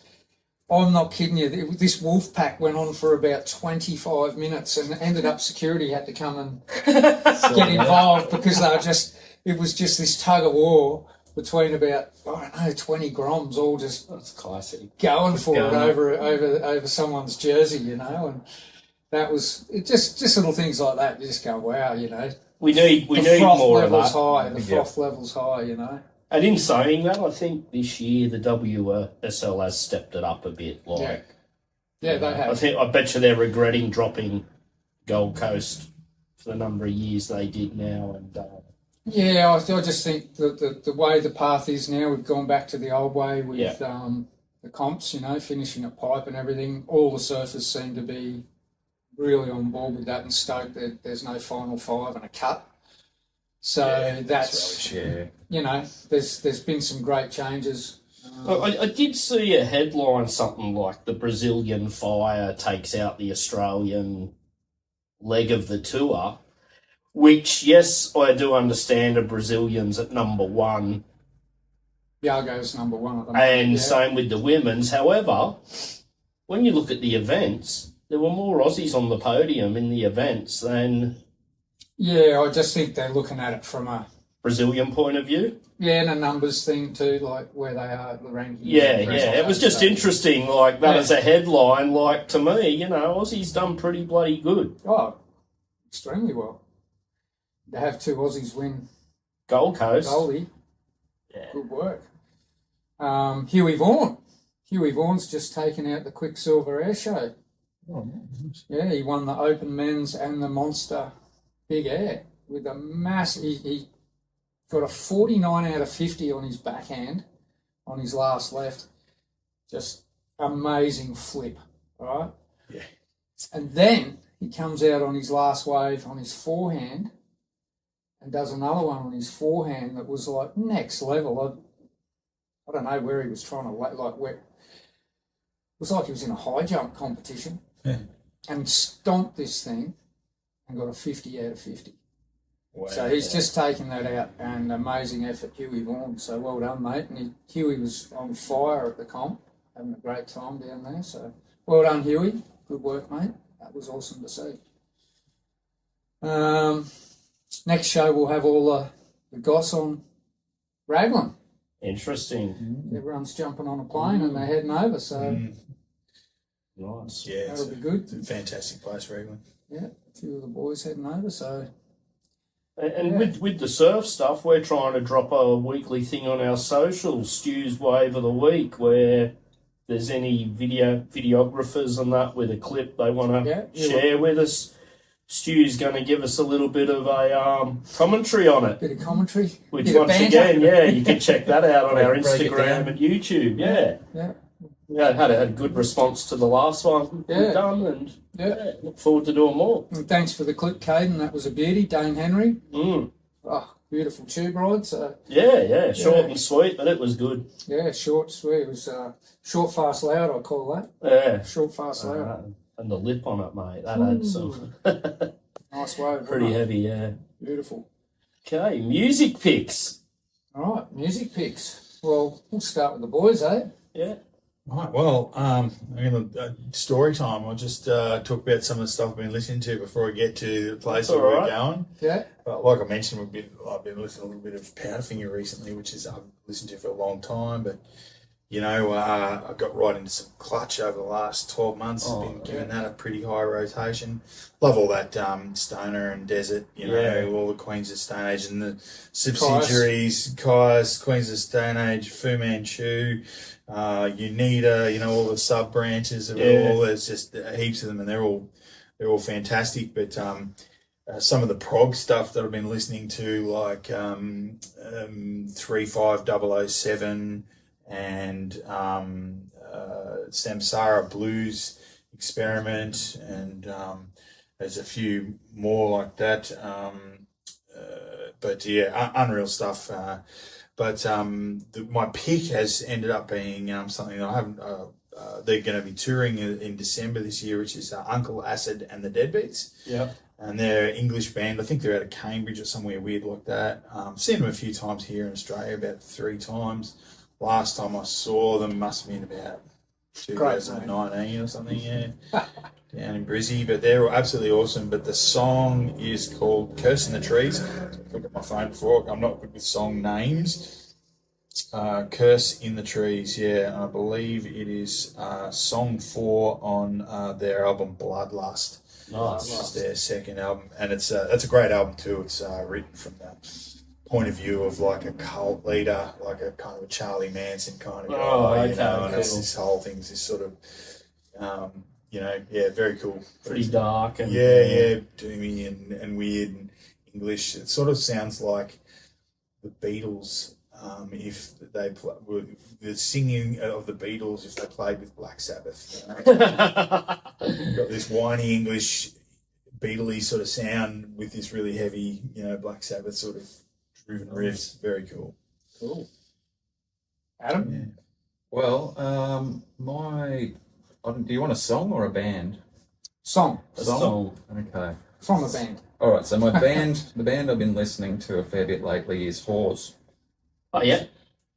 I'm not kidding you. This wolf pack went on for about 25 minutes and ended up security had to come and get involved because it was just this tug of war between about, I don't know, 20 groms all just That's classic. going for it going. over someone's jersey, you know, and that was it. Just little things like that. You just go, wow, you know. We need The froth more of levels that. high. The Yeah. froth levels high, you know. And in saying that, I think this year the WSL has stepped it up a bit. Like, Yeah, they have. I bet you they're regretting dropping Gold Coast for the number of years they did now. And Yeah, I just think that the way the path is now, we've gone back to the old way with the comps, you know, finishing at pipe and everything. All the surfers seem to be really on board with that and stoked that there's no final five and a cut. So that's Yeah. you know, there's been some great changes. I did see a headline, something like the Brazilian Fire takes out the Australian leg of the tour, which, yes, I do understand are Brazilians at number one, Iago's number one at the moment. and yeah. same with the women's. However, when you look at the events, there were more Aussies on the podium in the events than Yeah, I just think they're looking at it from a Brazilian point of view. and a numbers thing too, like where they are at the rankings. Yeah, and things like it was that. just So- interesting, like that Yeah. as a headline. Like, to me, you know, Aussies done pretty bloody good. Oh, extremely well. To have two Aussies win Gold Coast. goalie, Yeah. good work. Huey Vaughan. Huey Vaughan's just taken out the Quiksilver Air Show. Yeah, he won the Open Men's and the Monster Big Air with a massive. He got a 49 out of 50 on his backhand on his last left. Just amazing flip, all right? Yeah. And then he comes out on his last wave on his forehand and does another one on his forehand that was like next level. I don't know where he was trying to, like where. It was like he was in a high jump competition and stomped this thing and got a 50 out of 50. wow. So he's just taken that out, and amazing effort, Huey Vaughan. So well done, mate. And Huey was on fire at the comp, having a great time down there. So well done, Huey. Good work, mate. That was awesome to see. Next show we'll have all the goss on Raglan. Interesting. Everyone's jumping on a plane and they're heading over, so Nice. Yeah, it's that'll be good. a fantastic place, Raglan. Yeah, a few of the boys heading over, so And with the surf stuff, we're trying to drop a weekly thing on our socials, Stu's Wave of the Week, where there's any videographers and that with a clip they want to share with us. Stu's going to give us a little bit of a commentary on it. Bit of commentary. Which, once again, you can check that out on our Instagram and YouTube. Yeah, had a good response to the last one we've done, and look forward to doing more. And thanks for the clip, Caden. That was a beauty. Dane Henry. Mm. Oh, beautiful tube ride. So short and sweet, but it was good. Yeah, short, sweet. It was short, fast, loud. I call that. Yeah, short, fast, loud. And the lip on it, mate. That had some nice wave. Pretty heavy, yeah. Beautiful. Okay, music picks. All right, music picks. Well, we'll start with the boys, eh? Yeah. Right, well, story time. I'll just talk about some of the stuff I've been listening to before I get to the place where we're going. Yeah. Like I mentioned, I've been listening to a little bit of Powderfinger recently, which is I've listened to for a long time. But, I got right into some Clutch over the last 12 months. I've been giving that a pretty high rotation. Love all that Stoner and Desert, all the Queens of Stone Age and the subsidiaries, Kyuss, Queens of Stone Age, Fu Manchu, Unita, all the sub branches of it all. There's just heaps of them, and they're all fantastic. But some of the prog stuff that I've been listening to, like 35007 and Samsara Blues Experiment, and there's a few more like that. But unreal stuff. But my pick has ended up being something that I haven't. They're going to be touring in December this year, which is Uncle Acid and the Deadbeats. Yeah. And they're an English band. I think they're out of Cambridge or somewhere weird like that. Seen them a few times here in Australia, about 3 times. Last time I saw them must have been about 2019 or something, down in Brizzy. But they're absolutely awesome. But the song is called Curse in the Trees. I've looked at my phone before. I'm not good with song names. Curse in the Trees, and I believe it is song 4 on their album Bloodlust. Nice. It's their second album, and it's a great album too. It's written from the point of view of like a cult leader, like a kind of a Charlie Manson kind of guy. And this whole thing's this sort of, very cool. Pretty dark and doomy and weird and English. It sort of sounds like the Beatles. If they the singing of the Beatles, if they played with Black Sabbath, got this whiny English Beatley sort of sound with this really heavy, Black Sabbath sort of driven riffs. Very cool. Cool. Adam? Yeah. Well, do you want a song or a band? Song. A song. Okay. From a band. All right. So my band, the band I've been listening to a fair bit lately is Whores. Oh yeah.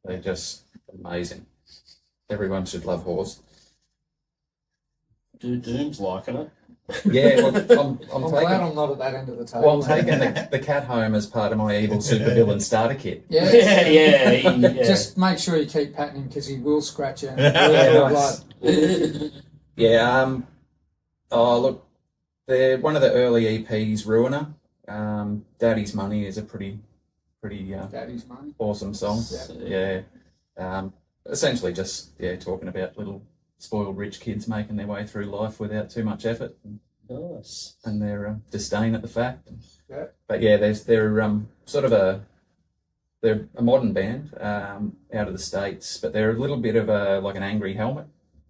They're just amazing. Everyone should love Whores. Doom's liking it. Yeah, well, I'm glad I'm not at that end of the table. Well, I'm taking the cat home as part of my evil supervillain starter kit. Yeah. Just make sure you keep patting him because he will scratch you. Nice. Look, they're one of the early EPs, Ruiner. Daddy's Money is a pretty Daddy's Money. Awesome song. Yeah. Essentially just talking about little spoiled rich kids making their way through life without too much effort. Nice. And their disdain at the fact. Yeah. But they're sort of they're a modern band out of the States, but they're a little bit of an angry helmet.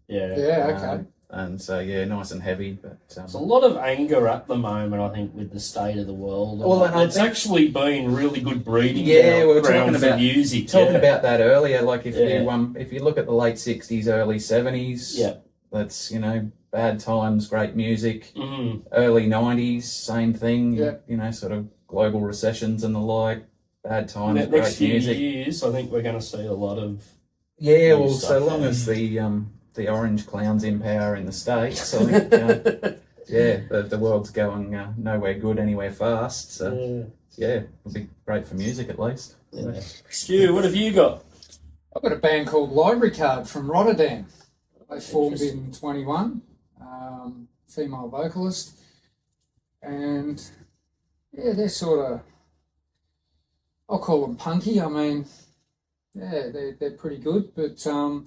Yeah. Yeah, okay. And so nice and heavy, but there's a lot of anger at the moment, I think, with the state of the world. Well, and it's actually been really good breeding. We were talking about music. Talking about that earlier. Like if you look at the late '60s, early '70s, that's bad times, great music. Mm. Early '90s, same thing. Yeah. Sort of global recessions and the like. Bad times, the great next few music. years, I think we're going to see a lot of. Yeah, well, so long as the orange clown's in power in the States, I think, the world's going nowhere good, anywhere fast. So, it'll be great for music at least. Yeah. Stu, what have you got? I've got a band called Library Card from Rotterdam. They formed in 21, female vocalist. And, they're sort of I'll call them punky. I mean, yeah, they're pretty good. But I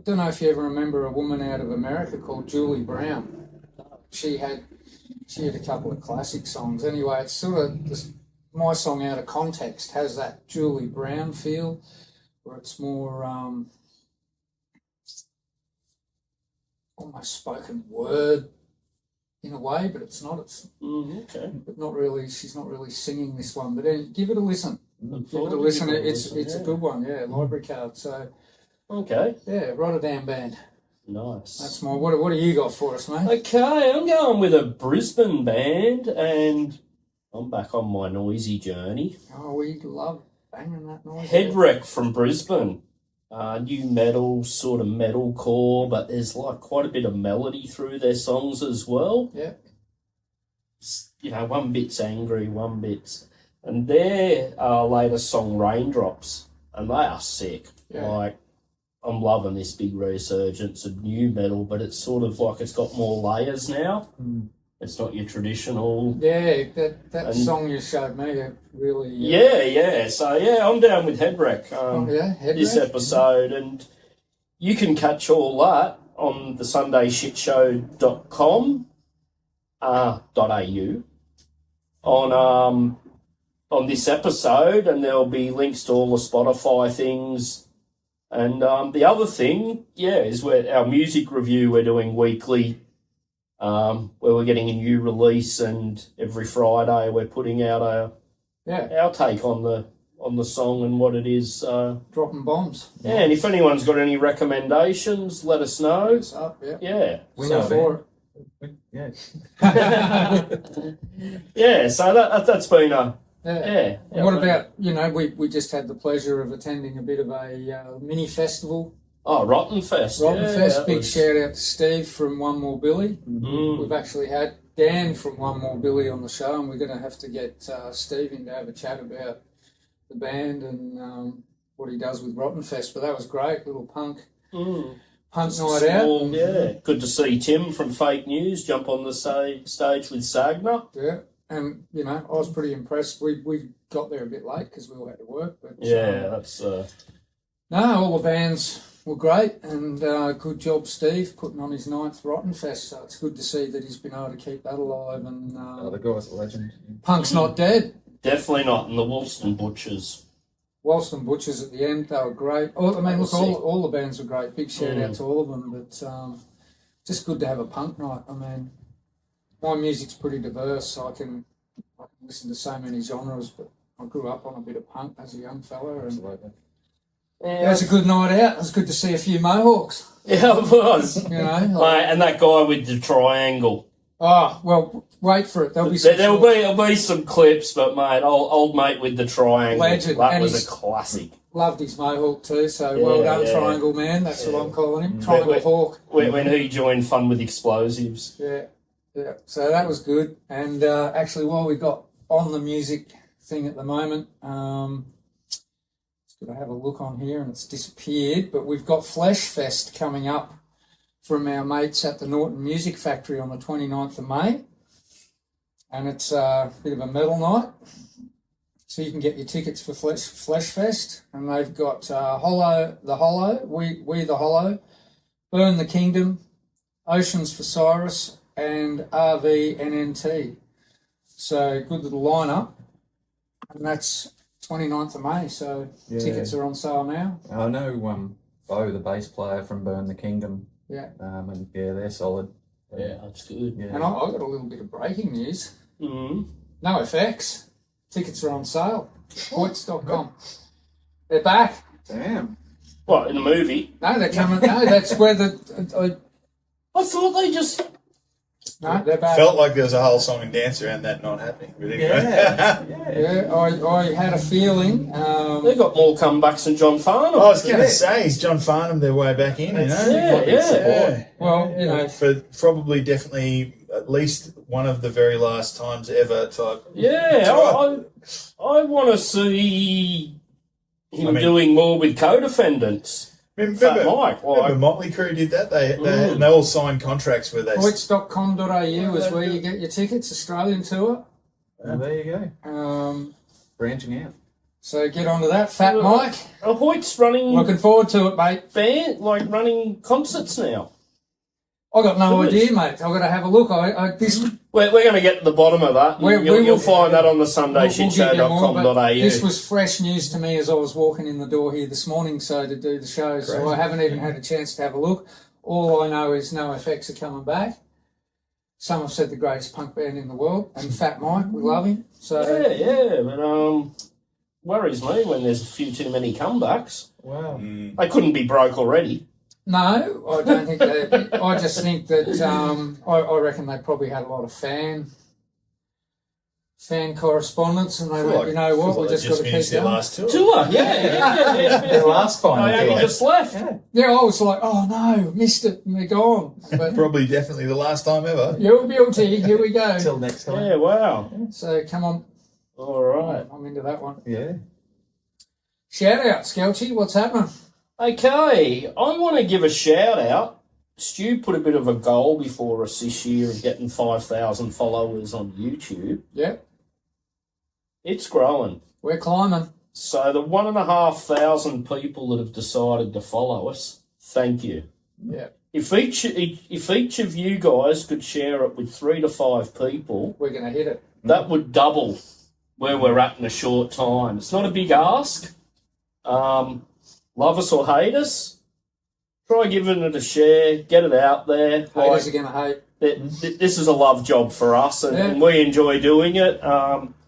don't know if you ever remember a woman out of America called Julie Brown. She had a couple of classic songs. Anyway, it's sort of my song Out of Context has that Julie Brown feel, where it's more almost spoken word in a way, but it's not. It's okay. but not really. She's not really singing this one. But give it a listen. Look Give it forward a to listen. giving it a It's listen, a good one. Yeah, library card. So Okay, yeah, Rotterdam band. nice. That's my. What do you got for us, mate? Okay, I'm going with a Brisbane band, and I'm back on my noisy journey. Oh, we love banging that noise. Headwreck from Brisbane. New metal, sort of metalcore, but there's like quite a bit of melody through their songs as well. Yeah. You know, one bit's angry, one bit's... And their latest song, Raindrops, and they are sick. Yeah. Like, I'm loving this big resurgence of new metal, but it's sort of like it's got more layers now. It's not your traditional... Yeah, that song you showed me, it really... Yeah. So, yeah, I'm down with Headwreck this Headwreck? episode. And you can catch all that on the SundayShitshow.com .au on this episode, and there'll be links to all the Spotify things. And the other thing, is where our music review we're doing weekly, where we're getting a new release, and every Friday we're putting out our take on the song and what it is. Dropping bombs. Yeah, and if anyone's got any recommendations, let us know. It's up, yeah. Yeah. We So know for it. Yeah. Yeah, so that's been a... Yeah. And what about, we just had the pleasure of attending a bit of a mini festival. Oh, Rotten Fest. Big shout out to Steve from One More Billy. We've actually had Dan from One More Billy on the show, and we're going to have to get Steve in to have a chat about the band and what he does with Rotten Fest. But that was great, little punk night out. Yeah, good to see Tim from Fake News jump on the stage with Sagner. Yeah, and I was pretty impressed. We got there a bit late because we all had to work. But that's... No, all the bands were great, and good job, Steve, putting on his 9th Rotten Fest. So it's good to see that he's been able to keep that alive. And the guy's a legend. Punk's not dead. Definitely not. And the Woolston Butchers. Woolston Butchers at the end, they were great. All the bands were great. Big shout out to all of them. But just good to have a punk night. I mean, my music's pretty diverse, so I can listen to so many genres. But I grew up on a bit of punk as a young fella. Absolutely. Yeah, it was a good night out. It was good to see a few Mohawks. Yeah, it was. Like, and that guy with the triangle. Oh, well, wait for it. There'll be some clips, but mate, old mate with the triangle. Legend. That And was he's- a classic. Loved his Mohawk too, so well done, Triangle Man. That's what I'm calling him. Triangle Wait. Hawk. When he joined Fun with Explosives. Yeah. So that was good. And actually, while we got on the music thing at the moment, just got to have a look on here and it's disappeared, but we've got Flesh Fest coming up from our mates at the Norton Music Factory on the 29th of May. And it's a bit of a metal night. So you can get your tickets for Flesh Fest. And they've got The Hollow, We the Hollow, Burn the Kingdom, Oceans for Cyrus, and RVNNT. So good little lineup. And that's 29th of May, so tickets are on sale now. I know Bo, the bass player from Burn the Kingdom. Yeah. And they're solid. Yeah, that's good. Yeah. And I got a little bit of breaking news. Mm-hmm. No FX. Tickets are on sale. Points.com. They're back. Damn. What, in the movie? No, they're coming. No, that's where I thought they just... No, they're back. Felt like there was a whole song and dance around that not happening. But anyway. Yeah, I had a feeling. They got more comebacks than John Farnham. I was going to say, is John Farnham their way back in, Yeah. Well, For probably definitely at least one of the very last times ever type. Yeah, I want to see him doing more with co-defendants. Remember Mike, Motley Crue did that? They all signed contracts where they... Points.com.au is where you get your tickets, Australian tour. There you go. Branching out. So get onto that, Fat Mike. Hoyt's running Looking forward to it, mate. band, like running concerts now. I got no Good. idea, mate. I've got to have a look. We're going to get to the bottom of that. You'll find that on the sundayshow.com.au. This was fresh news to me as I was walking in the door here this morning, so to do the show. So I haven't even had a chance to have a look. All I know is NoFX are coming back. Some have said the greatest punk band in the world, and Fat Mike, we love him. So but worries me when there's a few too many comebacks. Wow. They couldn't be broke already. no, I don't think they. I just think that I reckon they probably had a lot of fan correspondence, and they went, you know what, we just got to keep finished their going. last tour. Tour, yeah. Their last final I only tour. just left. Yeah, I was like, oh no, missed it, and they're gone. But Probably definitely the last time ever. you're guilty. Here we go. Till next time. Yeah, wow. So come on, All right. I'm into that one. Yeah. Shout out, Geltchy, what's happening? Okay, I want to give a shout out. Stu put a bit of a goal before us this year of getting 5,000 followers on YouTube. Yep, It's growing. we're climbing. So the 1,500 people that have decided to follow us, thank you. Yeah, If each of you guys could share it with 3 to 5 people, we're gonna hit it. that would double where we're at in a short time. It's not a big ask. Love us or hate us, try giving it a share, get it out there. Haters are gonna hate. This is a love job for us, and we enjoy doing it.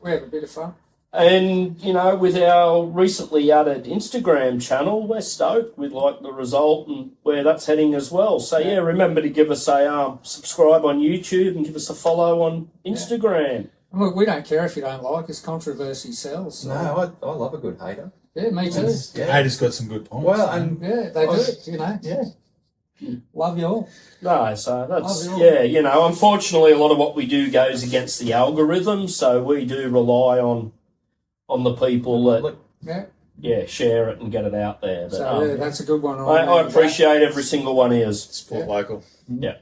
We have a bit of fun. And, you know, with our recently added Instagram channel, we're stoked with, like, the result and where that's heading as well. So, yeah, remember to give us a subscribe on YouTube and give us a follow on Instagram. And look, we don't care if you don't like us. Controversy sells. So. No, I love a good hater. Yeah, me too. Yeah. Haters got some good points. Well, and Yeah, they do. You know. yeah. Love you all. No, so that's, Love you all. yeah, you know, unfortunately a lot of what we do goes against the algorithm, so we do rely on the people that, Yeah. share it and get it out there. But, So yeah, that's a good one. I appreciate every single one of yours. Support local. Yeah.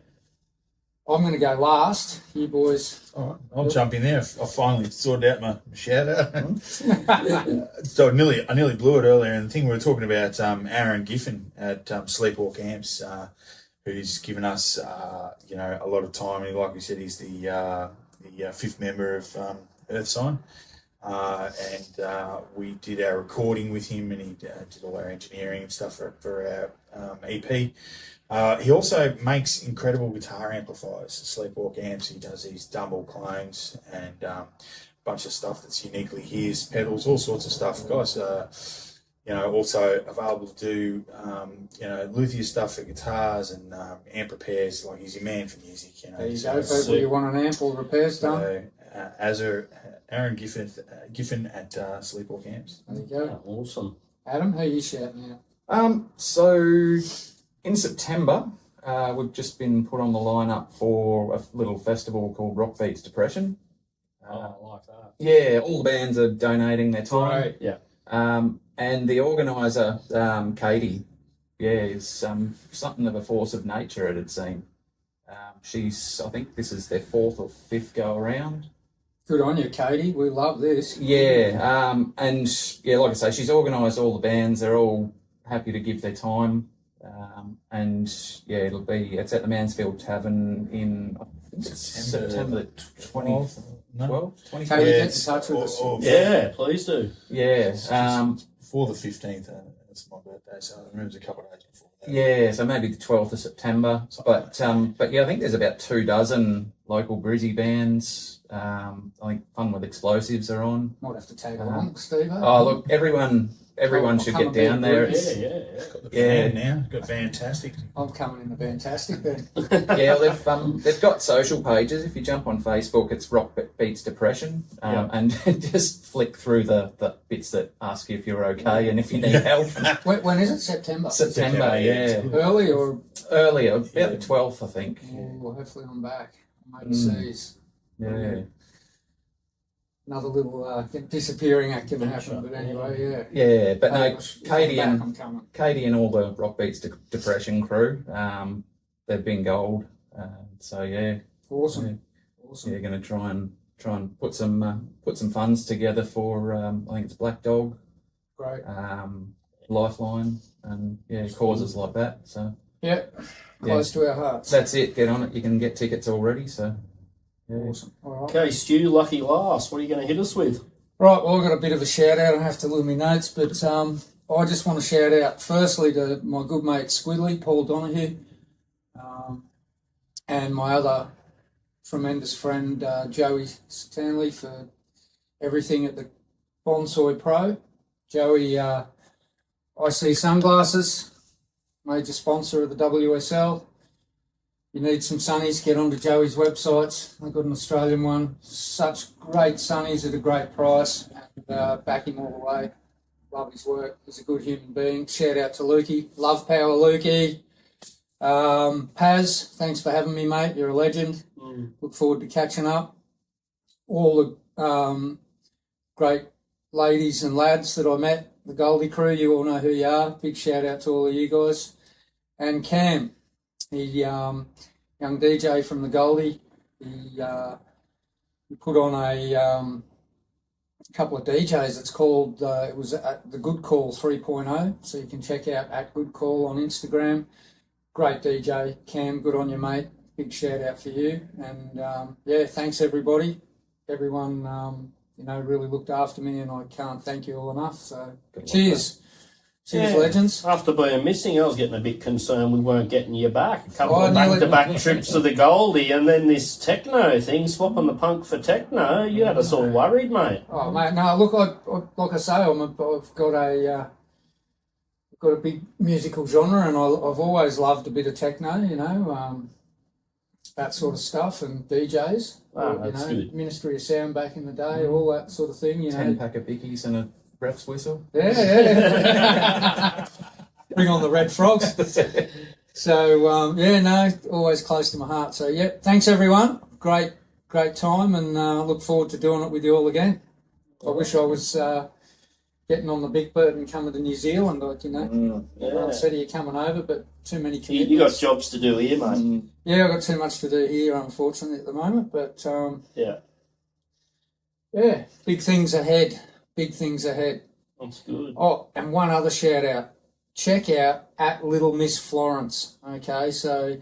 I'm going to go last. You boys. All right, I'll jump in there. I finally sorted out my shout out. So I nearly blew it earlier. And the thing we were talking about, Aaron Giffen at Sleepwalk Amps, who's given us, a lot of time. And like we said, he's the fifth member of Earth Sign. And we did our recording with him, and he did all our engineering and stuff for our EP. He also makes incredible guitar amplifiers, Sleepwalk Amps. He does these dumble clones and a bunch of stuff that's uniquely his, pedals, all sorts of stuff. Guys, also available to do, luthier stuff for guitars and amp repairs. Like, he's your man for music. There you go, people. You want an amp or repairs done? So, Aaron Giffen at Sleepwalk Amps. There you go. Awesome. Adam, who are you shouting out? So in September, we've just been put on the lineup for a little festival called Rock Beats Depression. I like that. Yeah, all the bands are donating their time. Right. Yeah. And the organiser, Katie, is something of a force of nature, it'd seem. I think this is their 4th or 5th go around. Good on you, Katie. We love this. Yeah, like I say, she's organised all the bands. They're all happy to give their time. It's at the Mansfield Tavern in September 2012. 12? 25th. Katie, get in touch with us. Yeah, please do. Yeah. Before the 15th, it's my birthday, so I remember it was a couple of days before that. Yeah, so maybe the 12th of September. But yeah, I think there's about 24 local Brizzy bands. I think Fun with Explosives are on. Might have to tag along, Steve. Oh, look, everyone should get down there. Yeah. Got the band now. Got fantastic. I'm coming in the fantastic then. Yeah, they've got social pages. If you jump on Facebook, it's Rock Beats Depression, and just flick through the bits that ask you if you're okay and if you need help. When is it? September? September, yeah. Early or? Earlier, about the 12th, I think. Well, hopefully I'm back. I'm overseas. Yeah. Another little disappearing act can happen, but anyway, yeah. Yeah, but no, If I'm back, I'm coming. Katie and all the Rock Beats Depression crew, they've been gold. So yeah. Awesome. Yeah, going to try and put some funds together for I think it's Black Dog Great. Lifeline, and causes like that. So Yeah, close to our hearts. that's it. Get on it. You can get tickets already. So Awesome. All right. Okay, Stu, lucky last. What are you going to hit us with? Right, well, I've got a bit of a shout out. I have to look at my notes, but I just want to shout out firstly to my good mate Squidly, Paul Donahue, and my other tremendous friend Joey Stanley for everything at the Bonsoy Pro. Joey, AIC Sunglasses, major sponsor of the WSL. You need some sunnies, get onto Joey's websites. They've got an Australian one. Such great sunnies at a great price. And, back him all the way. Love his work. He's a good human being. Shout out to Lukey. Love power, Lukey. Paz, thanks for having me, mate. You're a legend. Look forward to catching up. All the great ladies and lads that I met, the Goldie crew, you all know who you are. Big shout out to all of you guys. And Cam, he young DJ from the Goldie. He put on a couple of DJs. It's called it was at the Good Call 3.0, so you can check out at Good Call on Instagram. Great DJ, Cam. Good on you, mate. Big shout out for you. And thanks everybody. Everyone really looked after me, and I can't thank you all enough. So cheers. Cheers, legends. After being missing, I was getting a bit concerned we weren't getting you back. A couple of nearly- back-to-back trips to the Goldie, and then this techno thing, swapping the punk for techno. You had us all worried, mate. Oh, mate, no, look, like I say, I've got a big musical genre, and I've always loved a bit of techno, that sort of stuff, and DJs. That's good. Ministry of Sound back in the day, all that sort of thing, 10-pack of bickies and a ref's whistle. Yeah. Bring on the red frogs. So, always close to my heart. So, thanks everyone. Great time, and look forward to doing it with you all again. I wish I was getting on the big bird and coming to New Zealand, everyone said you're coming over, but too many commitments. You got jobs to do here, mate. Yeah, I've got too much to do here, unfortunately, at the moment, but big things ahead. Big things ahead. That's good. Oh, and one other shout out. Check out at Little Miss Florence. Okay, so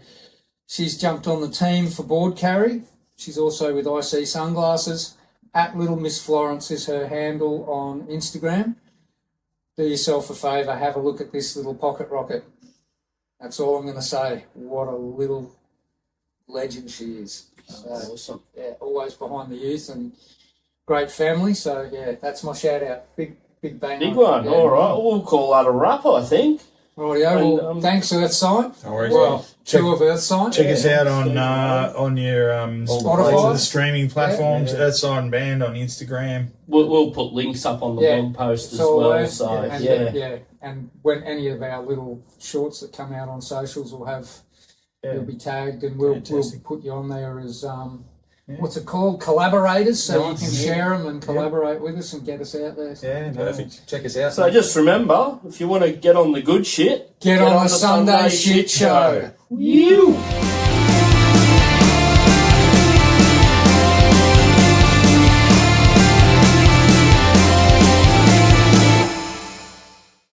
she's jumped on the team for board carry. She's also with AIC Sunglasses. At Little Miss Florence is her handle on Instagram. Do yourself a favour, have a look at this little pocket rocket. That's all I'm going to say. What a little legend she is. So, Awesome. Yeah, always behind the youth and great family. So, that's my shout out. Big bang. Big one. Yeah. All right. We'll call that a wrap, I think. Rightio. Well, thanks, Earth Sign. No worries. Well, two of Earth Sign. Check us out on your Spotify. the streaming platforms. Earthside Band on Instagram. We'll put links up on the blog post as well. So and when any of our little shorts that come out on socials will have, you'll be tagged, and we'll put you on there as what's it called? Collaborators, so you can share them and collaborate with us and get us out there. Yeah, Perfect. Check us out. So just remember, if you want to get on the good shit, Get on the Sunday Shit Show. You.